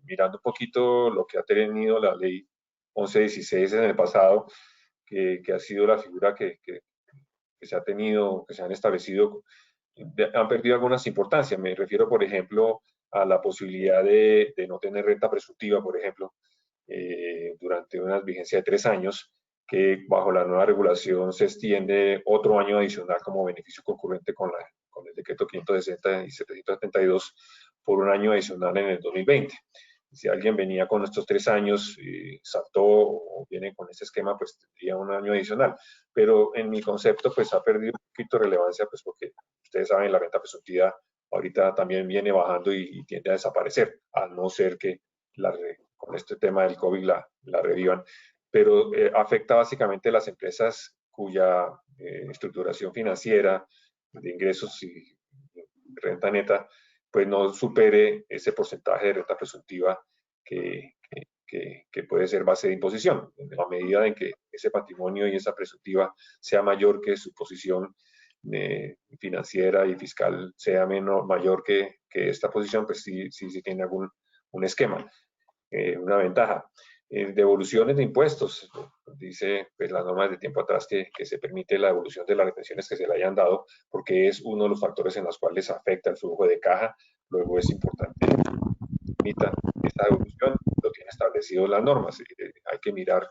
mirando un poquito lo que ha tenido la ley 1116 en el pasado, que ha sido la figura que se ha tenido, que se han establecido, han perdido algunas importancias. Me refiero, por ejemplo, a la posibilidad de no tener renta presuntiva, por ejemplo, durante una vigencia de 3 años, que bajo la nueva regulación se extiende otro año adicional como beneficio concurrente con el decreto 560 y 772 por un año adicional en el 2020. Si alguien venía con estos 3 años y saltó o viene con este esquema, pues tendría un año adicional. Pero en mi concepto, pues ha perdido un poquito de relevancia, pues porque ustedes saben, la renta presuntiva ahorita también viene bajando y tiende a desaparecer, a no ser que con este tema del COVID la revivan. Pero afecta básicamente a las empresas cuya estructuración financiera de ingresos y renta neta pues no supere ese porcentaje de renta presuntiva que puede ser base de imposición, en la medida en que ese patrimonio y esa presuntiva sea mayor que su posición financiera y fiscal sea mayor que esta posición, pues sí tiene un esquema, una ventaja. Devoluciones de impuestos, dice pues, las normas de tiempo atrás que se permite la devolución de las retenciones que se le hayan dado, porque es uno de los factores en los cuales afecta el flujo de caja. Luego es importante que permita esta devolución, lo tienen establecido las normas. Hay que mirar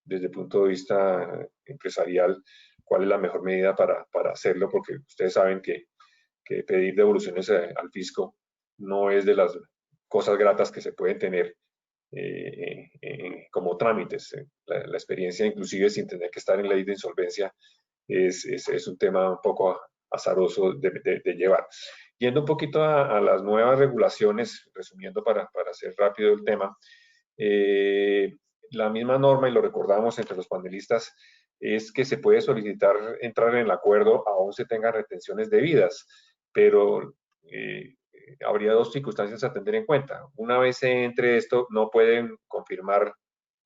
desde el punto de vista empresarial cuál es la mejor medida para hacerlo, porque ustedes saben que pedir devoluciones al fisco no es de las cosas gratas que se pueden tener como trámites. La experiencia, inclusive sin tener que estar en ley de insolvencia, es un tema un poco azaroso de llevar. Yendo un poquito a las nuevas regulaciones, resumiendo para hacer rápido el tema, la misma norma, y lo recordamos entre los panelistas, es que se puede solicitar entrar en el acuerdo aún se tengan retenciones debidas, pero habría 2 circunstancias a tener en cuenta. Una vez se entre esto, no pueden confirmar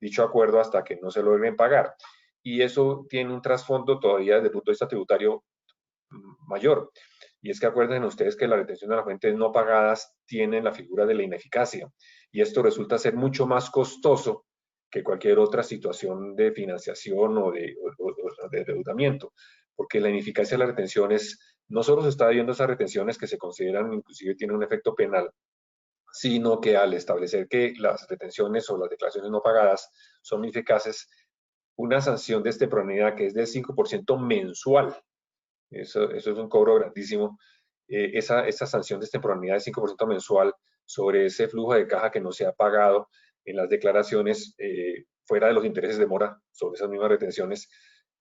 dicho acuerdo hasta que no se logren pagar. Y eso tiene un trasfondo todavía desde el punto de vista tributario mayor. Y es que acuérdense ustedes que la retención de las fuentes no pagadas tienen la figura de la ineficacia. Y esto resulta ser mucho más costoso que cualquier otra situación de financiación o de endeudamiento, porque la ineficacia de las retenciones no solo se está viendo esas retenciones que se consideran, inclusive tienen un efecto penal, sino que al establecer que las retenciones o las declaraciones no pagadas son ineficaces, una sanción de extemporaneidad que es del 5% mensual, eso es un cobro grandísimo, esa sanción de extemporaneidad de 5% mensual sobre ese flujo de caja que no se ha pagado en las declaraciones, fuera de los intereses de mora sobre esas mismas retenciones,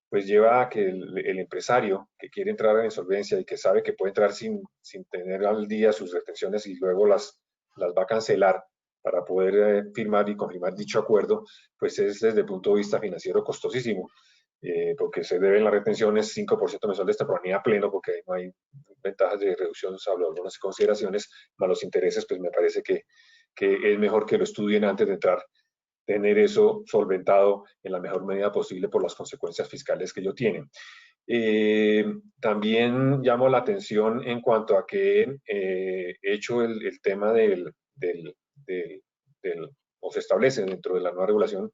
pues lleva a que el empresario que quiere entrar en insolvencia y que sabe que puede entrar sin tener al día sus retenciones y luego las va a cancelar para poder firmar y confirmar dicho acuerdo, pues es desde el punto de vista financiero costosísimo, porque se deben las retenciones 5% mensual de extemporaneidad pleno, porque no hay ventajas de reducción, salvo algunas consideraciones, más los intereses, pues me parece que es mejor que lo estudien antes de entrar, tener eso solventado en la mejor medida posible por las consecuencias fiscales que ello tienen. También llamo la atención en cuanto a que he hecho el tema o se establece dentro de la nueva regulación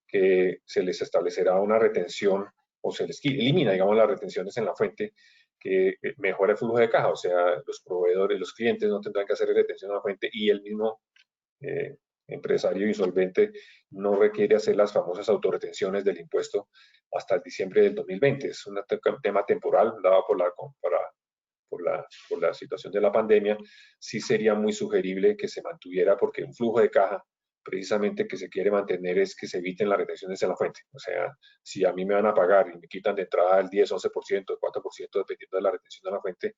que se les establecerá una retención o se les elimina, digamos, las retenciones en la fuente que mejora el flujo de caja, o sea, los proveedores, los clientes no tendrán que hacer retención en la fuente y el mismo empresario insolvente no requiere hacer las famosas autorretenciones del impuesto hasta el diciembre del 2020. Es un tema temporal dado por la situación de la pandemia. Sí sería muy sugerible que se mantuviera, porque un flujo de caja precisamente que se quiere mantener es que se eviten las retenciones en la fuente. O sea, si a mí me van a pagar y me quitan de entrada el 10, 11%, el 4%, dependiendo de la retención de la fuente,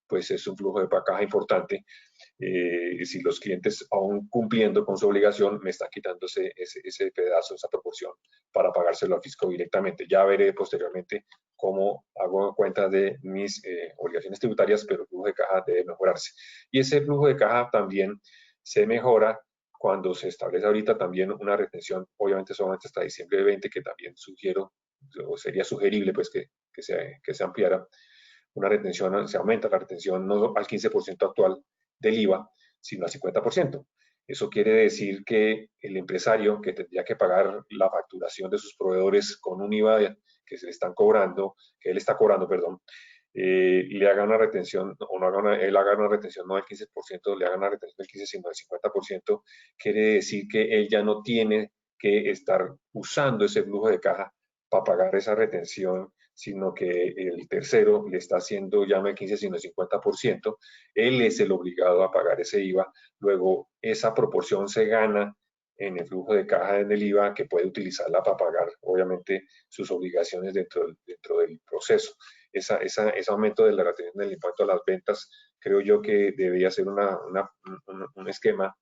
pues es un flujo de caja importante. Si los clientes, aún cumpliendo con su obligación, me están quitando ese pedazo, esa proporción, para pagárselo al fisco directamente. Ya veré posteriormente cómo hago cuenta de mis obligaciones tributarias, pero el flujo de caja debe mejorarse. Y ese flujo de caja también se mejora cuando se establece ahorita también una retención, obviamente solamente hasta diciembre de 20, que también sugiero, o sería sugerible pues que se ampliara una retención, se aumenta la retención no al 15% actual del IVA, sino al 50%. Eso quiere decir que el empresario que tendría que pagar la facturación de sus proveedores con un IVA que se le están cobrando, que él está cobrando, perdón, le haga una retención, o no haga él haga una retención no del 15%, le haga una retención del 15%, sino del 50%, quiere decir que él ya no tiene que estar usando ese flujo de caja para pagar esa retención, sino que el tercero le está haciendo ya no el 15, sino el 50%, él es el obligado a pagar ese IVA, luego esa proporción se gana en el flujo de caja en el IVA, que puede utilizarla para pagar, obviamente, sus obligaciones dentro del proceso. Ese aumento de la retención del impuesto a las ventas, creo yo que debería ser un esquema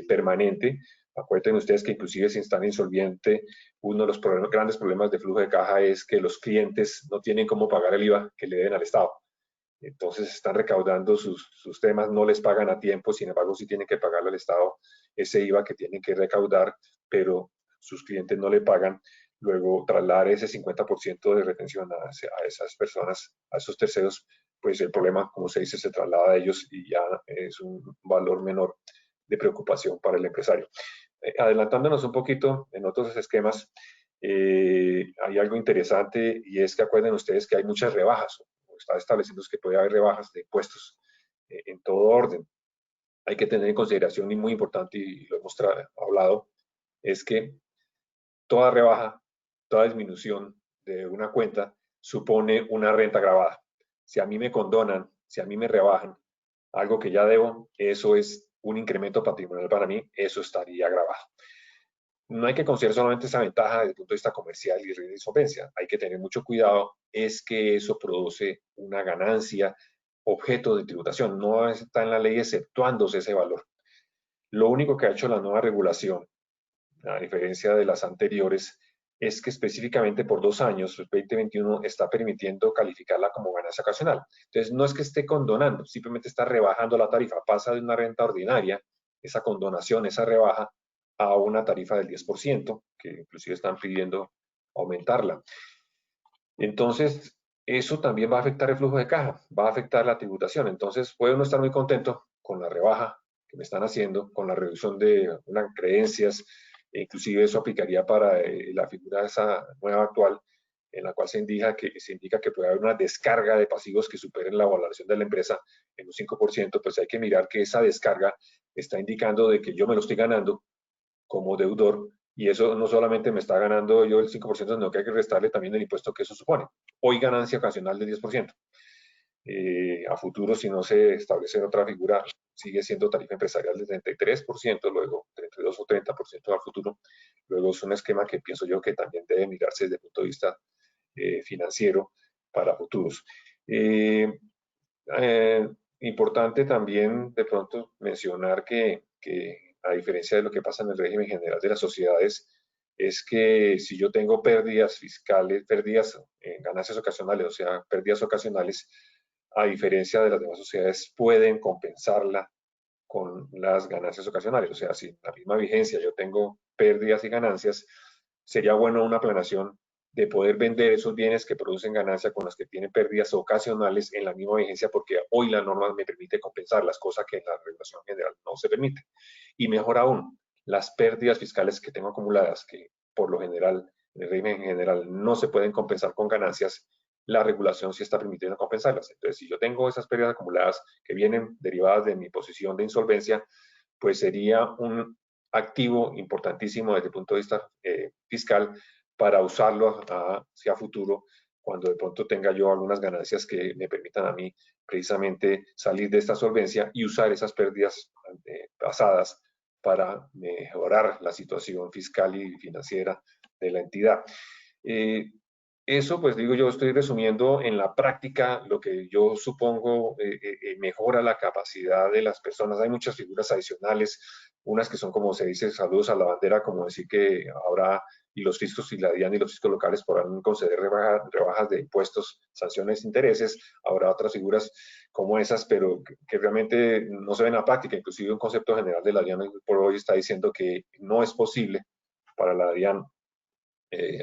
permanente. Acuérdense ustedes que inclusive si están insolvente, uno de los grandes problemas de flujo de caja es que los clientes no tienen cómo pagar el IVA que le deben al Estado. Entonces están recaudando sus temas, no les pagan a tiempo, sin embargo sí tienen que pagarle al Estado ese IVA que tienen que recaudar, pero sus clientes no le pagan. Luego trasladar ese 50% de retención a esas personas, a esos terceros, pues el problema, como se dice, se traslada a ellos y ya es un valor menor de preocupación para el empresario. Adelantándonos un poquito en otros esquemas, hay algo interesante y es que acuerden ustedes que hay muchas rebajas, o está estableciendo que puede haber rebajas de impuestos en todo orden. Hay que tener en consideración, y muy importante, y lo hemos hablado, es que toda rebaja, toda disminución de una cuenta supone una renta gravada. Si a mí me condonan, si a mí me rebajan algo que ya debo, eso es un incremento patrimonial para mí, eso estaría grabado. No hay que considerar solamente esa ventaja desde el punto de vista comercial y riesgo de insolvencia. Hay que tener mucho cuidado, es que eso produce una ganancia objeto de tributación. No está en la ley exceptuándose ese valor. Lo único que ha hecho la nueva regulación, a diferencia de las anteriores, es que específicamente por 2 años, el 2021, está permitiendo calificarla como ganancia ocasional. Entonces, no es que esté condonando, simplemente está rebajando la tarifa. Pasa de una renta ordinaria, esa condonación, esa rebaja, a una tarifa del 10%, que inclusive están pidiendo aumentarla. Entonces, eso también va a afectar el flujo de caja, va a afectar la tributación. Entonces, puede uno estar muy contento con la rebaja que me están haciendo, con la reducción de unas creencias, inclusive eso aplicaría para la figura esa nueva actual, en la cual se indica que puede haber una descarga de pasivos que superen la valoración de la empresa en un 5%, pues hay que mirar que esa descarga está indicando de que yo me lo estoy ganando como deudor, y eso no solamente me está ganando yo el 5%, sino que hay que restarle también el impuesto que eso supone. Hoy ganancia ocasional del 10%. A futuro, si no se establece otra figura, sigue siendo tarifa empresarial del 33%, luego 32 o 30% al futuro. Luego es un esquema que pienso yo que también debe mirarse desde el punto de vista financiero para futuros. Importante también de pronto mencionar que a diferencia de lo que pasa en el régimen general de las sociedades, es que si yo tengo pérdidas fiscales, pérdidas en ganancias ocasionales, o sea, pérdidas ocasionales, a diferencia de las demás sociedades, pueden compensarla con las ganancias ocasionales. O sea, si en la misma vigencia yo tengo pérdidas y ganancias, sería bueno una planeación de poder vender esos bienes que producen ganancia con los que tienen pérdidas ocasionales en la misma vigencia, porque hoy la norma me permite compensarlas, cosa que en la regulación general no se permite. Y mejor aún, las pérdidas fiscales que tengo acumuladas, que por lo general, en el régimen general, no se pueden compensar con ganancias, la regulación sí está permitiendo compensarlas. Entonces, si yo tengo esas pérdidas acumuladas que vienen derivadas de mi posición de insolvencia, pues sería un activo importantísimo desde el punto de vista fiscal para usarlo hacia futuro cuando de pronto tenga yo algunas ganancias que me permitan a mí precisamente salir de esta solvencia y usar esas pérdidas pasadas para mejorar la situación fiscal y financiera de la entidad. Eso, pues digo yo, estoy resumiendo en la práctica lo que yo supongo mejora la capacidad de las personas. Hay muchas figuras adicionales, unas que son, como se dice, saludos a la bandera, como decir que ahora y los fiscos y la DIAN y los fiscos locales podrán conceder rebajas de impuestos, sanciones, intereses. Habrá otras figuras como esas, pero que realmente no se ven a práctica. Inclusive un concepto general de la DIAN por hoy está diciendo que no es posible para la DIAN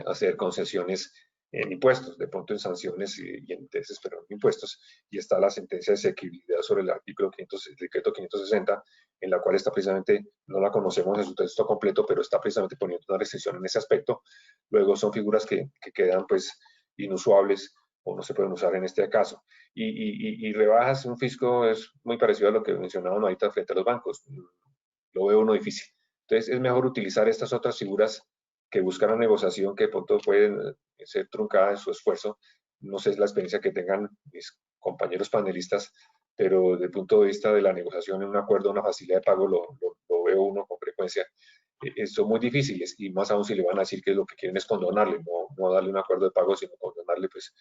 hacer concesiones en impuestos, de pronto en sanciones y en intereses, pero en impuestos, y está la sentencia de exequibilidad sobre el artículo 500, el decreto 560, en la cual está precisamente, no la conocemos en su texto completo, pero está precisamente poniendo una restricción en ese aspecto. Luego son figuras que quedan pues inusuables o no se pueden usar en este caso. Y rebajas un fisco es muy parecido a lo que mencionaban ahorita frente a los bancos. Lo veo uno difícil. Entonces es mejor utilizar estas otras figuras que buscan la negociación, que de pronto pueden ser truncadas en su esfuerzo. No sé la experiencia que tengan mis compañeros panelistas, pero desde el punto de vista de la negociación en un acuerdo, una facilidad de pago, lo veo uno con frecuencia. Son muy difíciles, y más aún si le van a decir que lo que quieren es condonarle, no darle un acuerdo de pago, sino condonarle, pues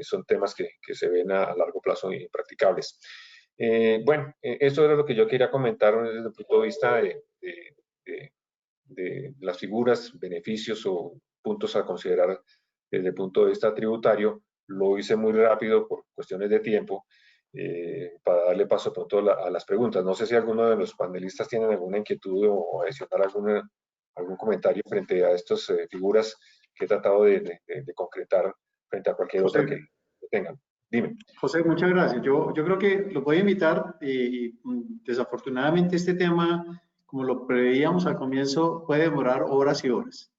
son temas que se ven a largo plazo impracticables. Bueno, eso era lo que yo quería comentar desde el punto de vista de las figuras, beneficios o puntos a considerar desde el punto de vista tributario. Lo hice muy rápido por cuestiones de tiempo para darle paso pronto a las preguntas. No sé si alguno de los panelistas tienen alguna inquietud o adicionar algún comentario frente a estas figuras que he tratado de concretar frente a cualquier otra que tengan. Dime. José, muchas gracias. Yo creo que lo voy a invitar y desafortunadamente este tema, como lo preveíamos al comienzo, puede demorar horas y horas.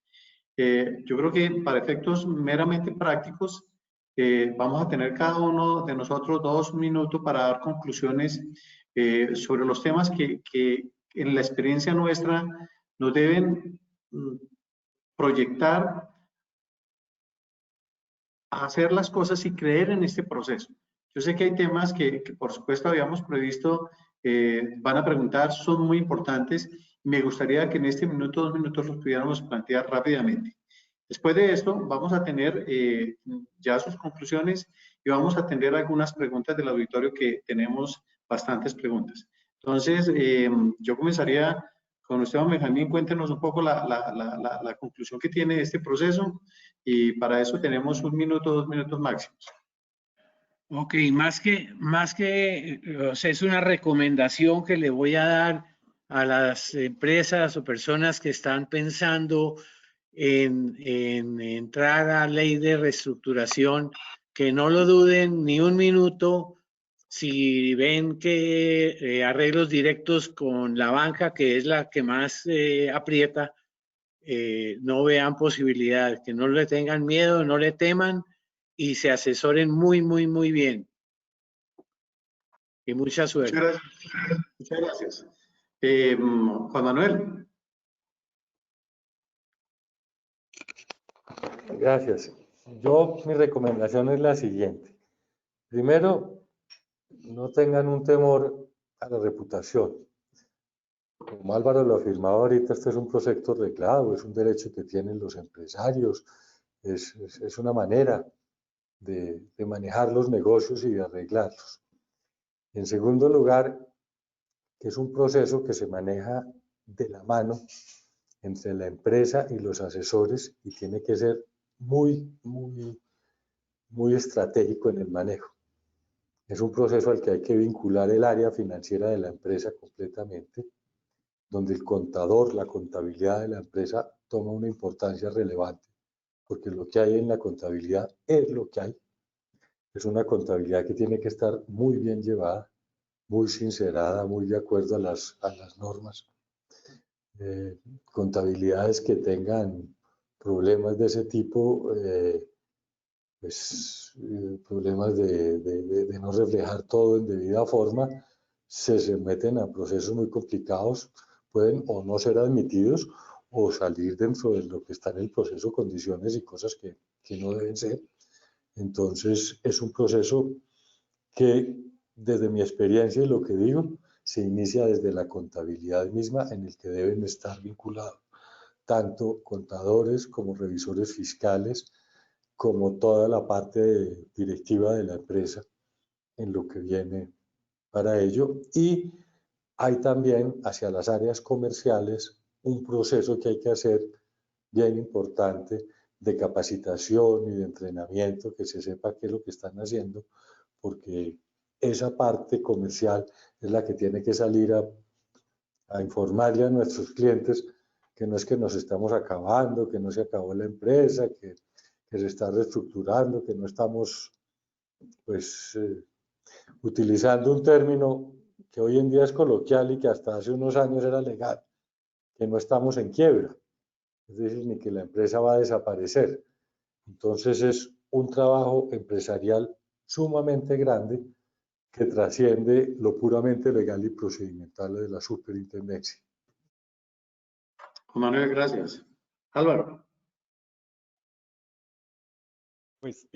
Yo creo que para efectos meramente prácticos, vamos a tener cada uno de nosotros 2 minutos para dar conclusiones sobre los temas que en la experiencia nuestra nos deben proyectar a hacer las cosas y creer en este proceso. Yo sé que hay temas que por supuesto habíamos previsto, van a preguntar, son muy importantes. Me gustaría que en este minuto, 2 minutos, los pudiéramos plantear rápidamente. Después de esto, vamos a tener ya sus conclusiones y vamos a atender algunas preguntas del auditorio, que tenemos bastantes preguntas. Entonces, yo comenzaría con usted, Benjamín. Cuéntenos un poco la conclusión que tiene este proceso, y para eso tenemos 1 minuto, 2 minutos máximos. Ok, más que o sea, es una recomendación que le voy a dar a las empresas o personas que están pensando en entrar a ley de reestructuración, que no lo duden ni un minuto. Si ven que arreglos directos con la banca, que es la que más aprieta, no vean posibilidad, que no le tengan miedo, no le teman y se asesoren muy, muy, muy bien. Y mucha suerte. Muchas gracias. Muchas gracias. Juan Manuel. Gracias. Mi recomendación es la siguiente. Primero, no tengan un temor a la reputación. Como Álvaro lo afirmaba ahorita, este es un proyecto reglado, es un derecho que tienen los empresarios, es una manera de manejar los negocios y de arreglarlos. En segundo lugar, que es un proceso que se maneja de la mano entre la empresa y los asesores y tiene que ser muy, muy, muy estratégico en el manejo. Es un proceso al que hay que vincular el área financiera de la empresa completamente, donde el contador, la contabilidad de la empresa toma una importancia relevante, porque lo que hay en la contabilidad es lo que hay. Es una contabilidad que tiene que estar muy bien llevada, muy sincerada, muy de acuerdo a las normas. Contabilidades que tengan problemas de ese tipo, problemas de no reflejar todo en debida forma, se meten a procesos muy complicados, pueden o no ser admitidos o salir dentro de lo que está en el proceso, condiciones y cosas que no deben ser. Entonces es un proceso que desde mi experiencia y lo que digo, se inicia desde la contabilidad misma en el que deben estar vinculados tanto contadores como revisores fiscales, como toda la parte directiva de la empresa en lo que viene para ello. Y hay también hacia las áreas comerciales un proceso que hay que hacer bien importante de capacitación y de entrenamiento, que se sepa qué es lo que están haciendo, porque esa parte comercial es la que tiene que salir a informarle a nuestros clientes que no es que nos estamos acabando, que no se acabó la empresa, que se está reestructurando, que no estamos pues utilizando un término que hoy en día es coloquial y que hasta hace unos años era legal, que no estamos en quiebra, es decir, ni que la empresa va a desaparecer. Entonces es un trabajo empresarial sumamente grande que trasciende lo puramente legal y procedimental de la superintendencia. Juan Manuel, gracias. Álvaro. Pues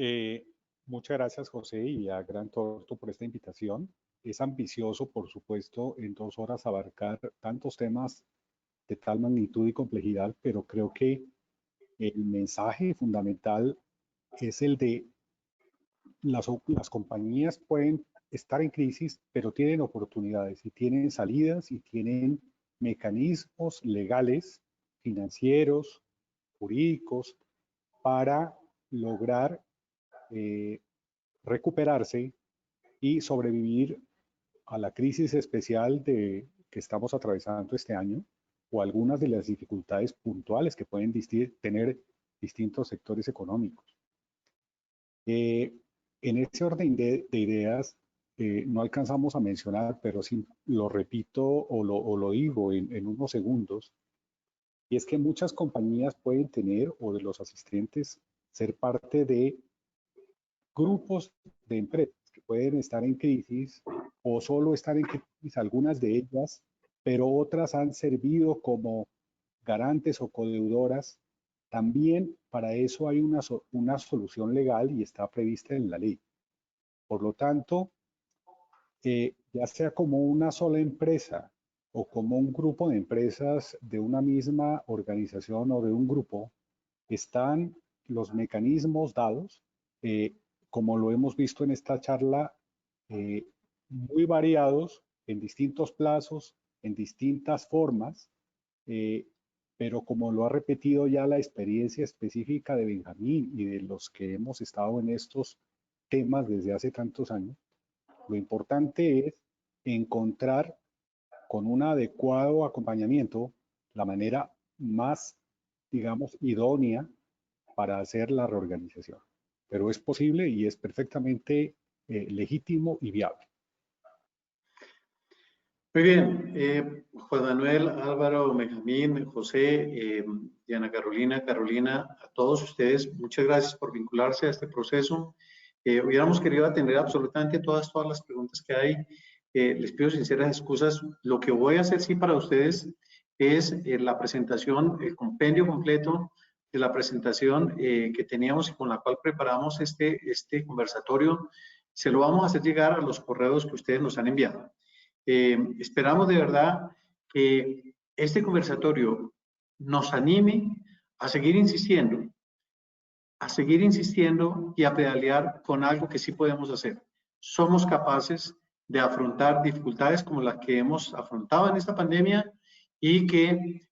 muchas gracias, José, y a Gran Torto por esta invitación. Es ambicioso, por supuesto, en 2 horas abarcar tantos temas de tal magnitud y complejidad, pero creo que el mensaje fundamental es el de las compañías pueden estar en crisis, pero tienen oportunidades y tienen salidas y tienen mecanismos legales, financieros, jurídicos, para lograr recuperarse y sobrevivir a la crisis especial que estamos atravesando este año o algunas de las dificultades puntuales que pueden tener distintos sectores económicos. En ese orden de ideas, no alcanzamos a mencionar, pero sí lo repito o lo digo en unos segundos, y es que muchas compañías pueden tener, o de los asistentes, ser parte de grupos de empresas que pueden estar en crisis o solo estar en crisis, algunas de ellas, pero otras han servido como garantes o codeudoras. También para eso hay una solución legal y está prevista en la ley. Por lo tanto, ya sea como una sola empresa o como un grupo de empresas de una misma organización o de un grupo, están los mecanismos dados, como lo hemos visto en esta charla, muy variados en distintos plazos, en distintas formas, pero como lo ha repetido ya la experiencia específica de Benjamín y de los que hemos estado en estos temas desde hace tantos años, lo importante es encontrar con un adecuado acompañamiento la manera más, digamos, idónea para hacer la reorganización. Pero es posible y es perfectamente legítimo y viable. Muy bien, Juan Manuel, Álvaro, Benjamín, José, Diana Carolina, a todos ustedes, muchas gracias por vincularse a este proceso. Hubiéramos querido atender absolutamente todas las preguntas que hay. Les pido sinceras excusas. Lo que voy a hacer sí para ustedes es la presentación, el compendio completo de la presentación que teníamos y con la cual preparamos este conversatorio. Se lo vamos a hacer llegar a los correos que ustedes nos han enviado. Esperamos de verdad que este conversatorio nos anime a seguir insistiendo y a pedalear con algo que sí podemos hacer. Somos capaces de afrontar dificultades como las que hemos afrontado en esta pandemia y que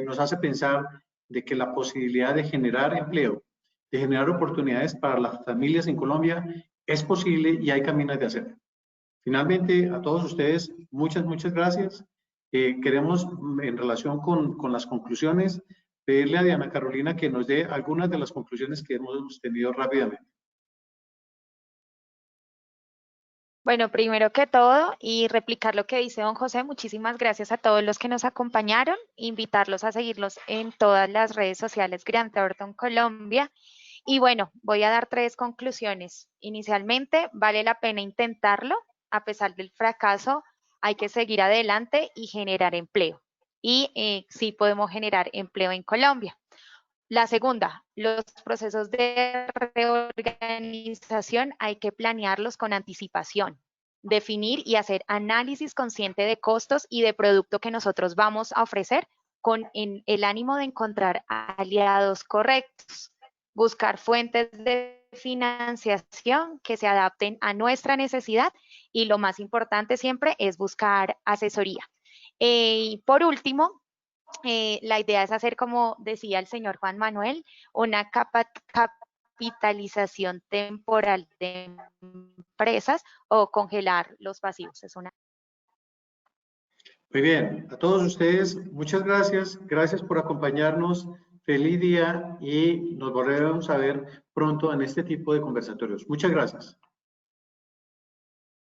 nos hace pensar de que la posibilidad de generar empleo, de generar oportunidades para las familias en Colombia es posible y hay caminos de hacerlo. Finalmente, a todos ustedes, muchas gracias. Queremos, en relación con las conclusiones, pedirle a Diana Carolina que nos dé algunas de las conclusiones que hemos tenido rápidamente. Bueno, primero que todo, y replicar lo que dice don José, muchísimas gracias a todos los que nos acompañaron, invitarlos a seguirlos en todas las redes sociales Grant Thornton Colombia. Y bueno, voy a dar 3 conclusiones. Inicialmente, vale la pena intentarlo, a pesar del fracaso, hay que seguir adelante y generar empleo. Y sí podemos generar empleo en Colombia. La segunda, los procesos de reorganización hay que planearlos con anticipación, definir y hacer análisis consciente de costos y de producto que nosotros vamos a ofrecer con el ánimo de encontrar aliados correctos, buscar fuentes de financiación que se adapten a nuestra necesidad y lo más importante siempre es buscar asesoría. Y por último, la idea es hacer, como decía el señor Juan Manuel, una capitalización temporal de empresas o congelar los pasivos. Es una... Muy bien, a todos ustedes, muchas gracias. Gracias por acompañarnos. Feliz día y nos volveremos a ver pronto en este tipo de conversatorios. Muchas gracias.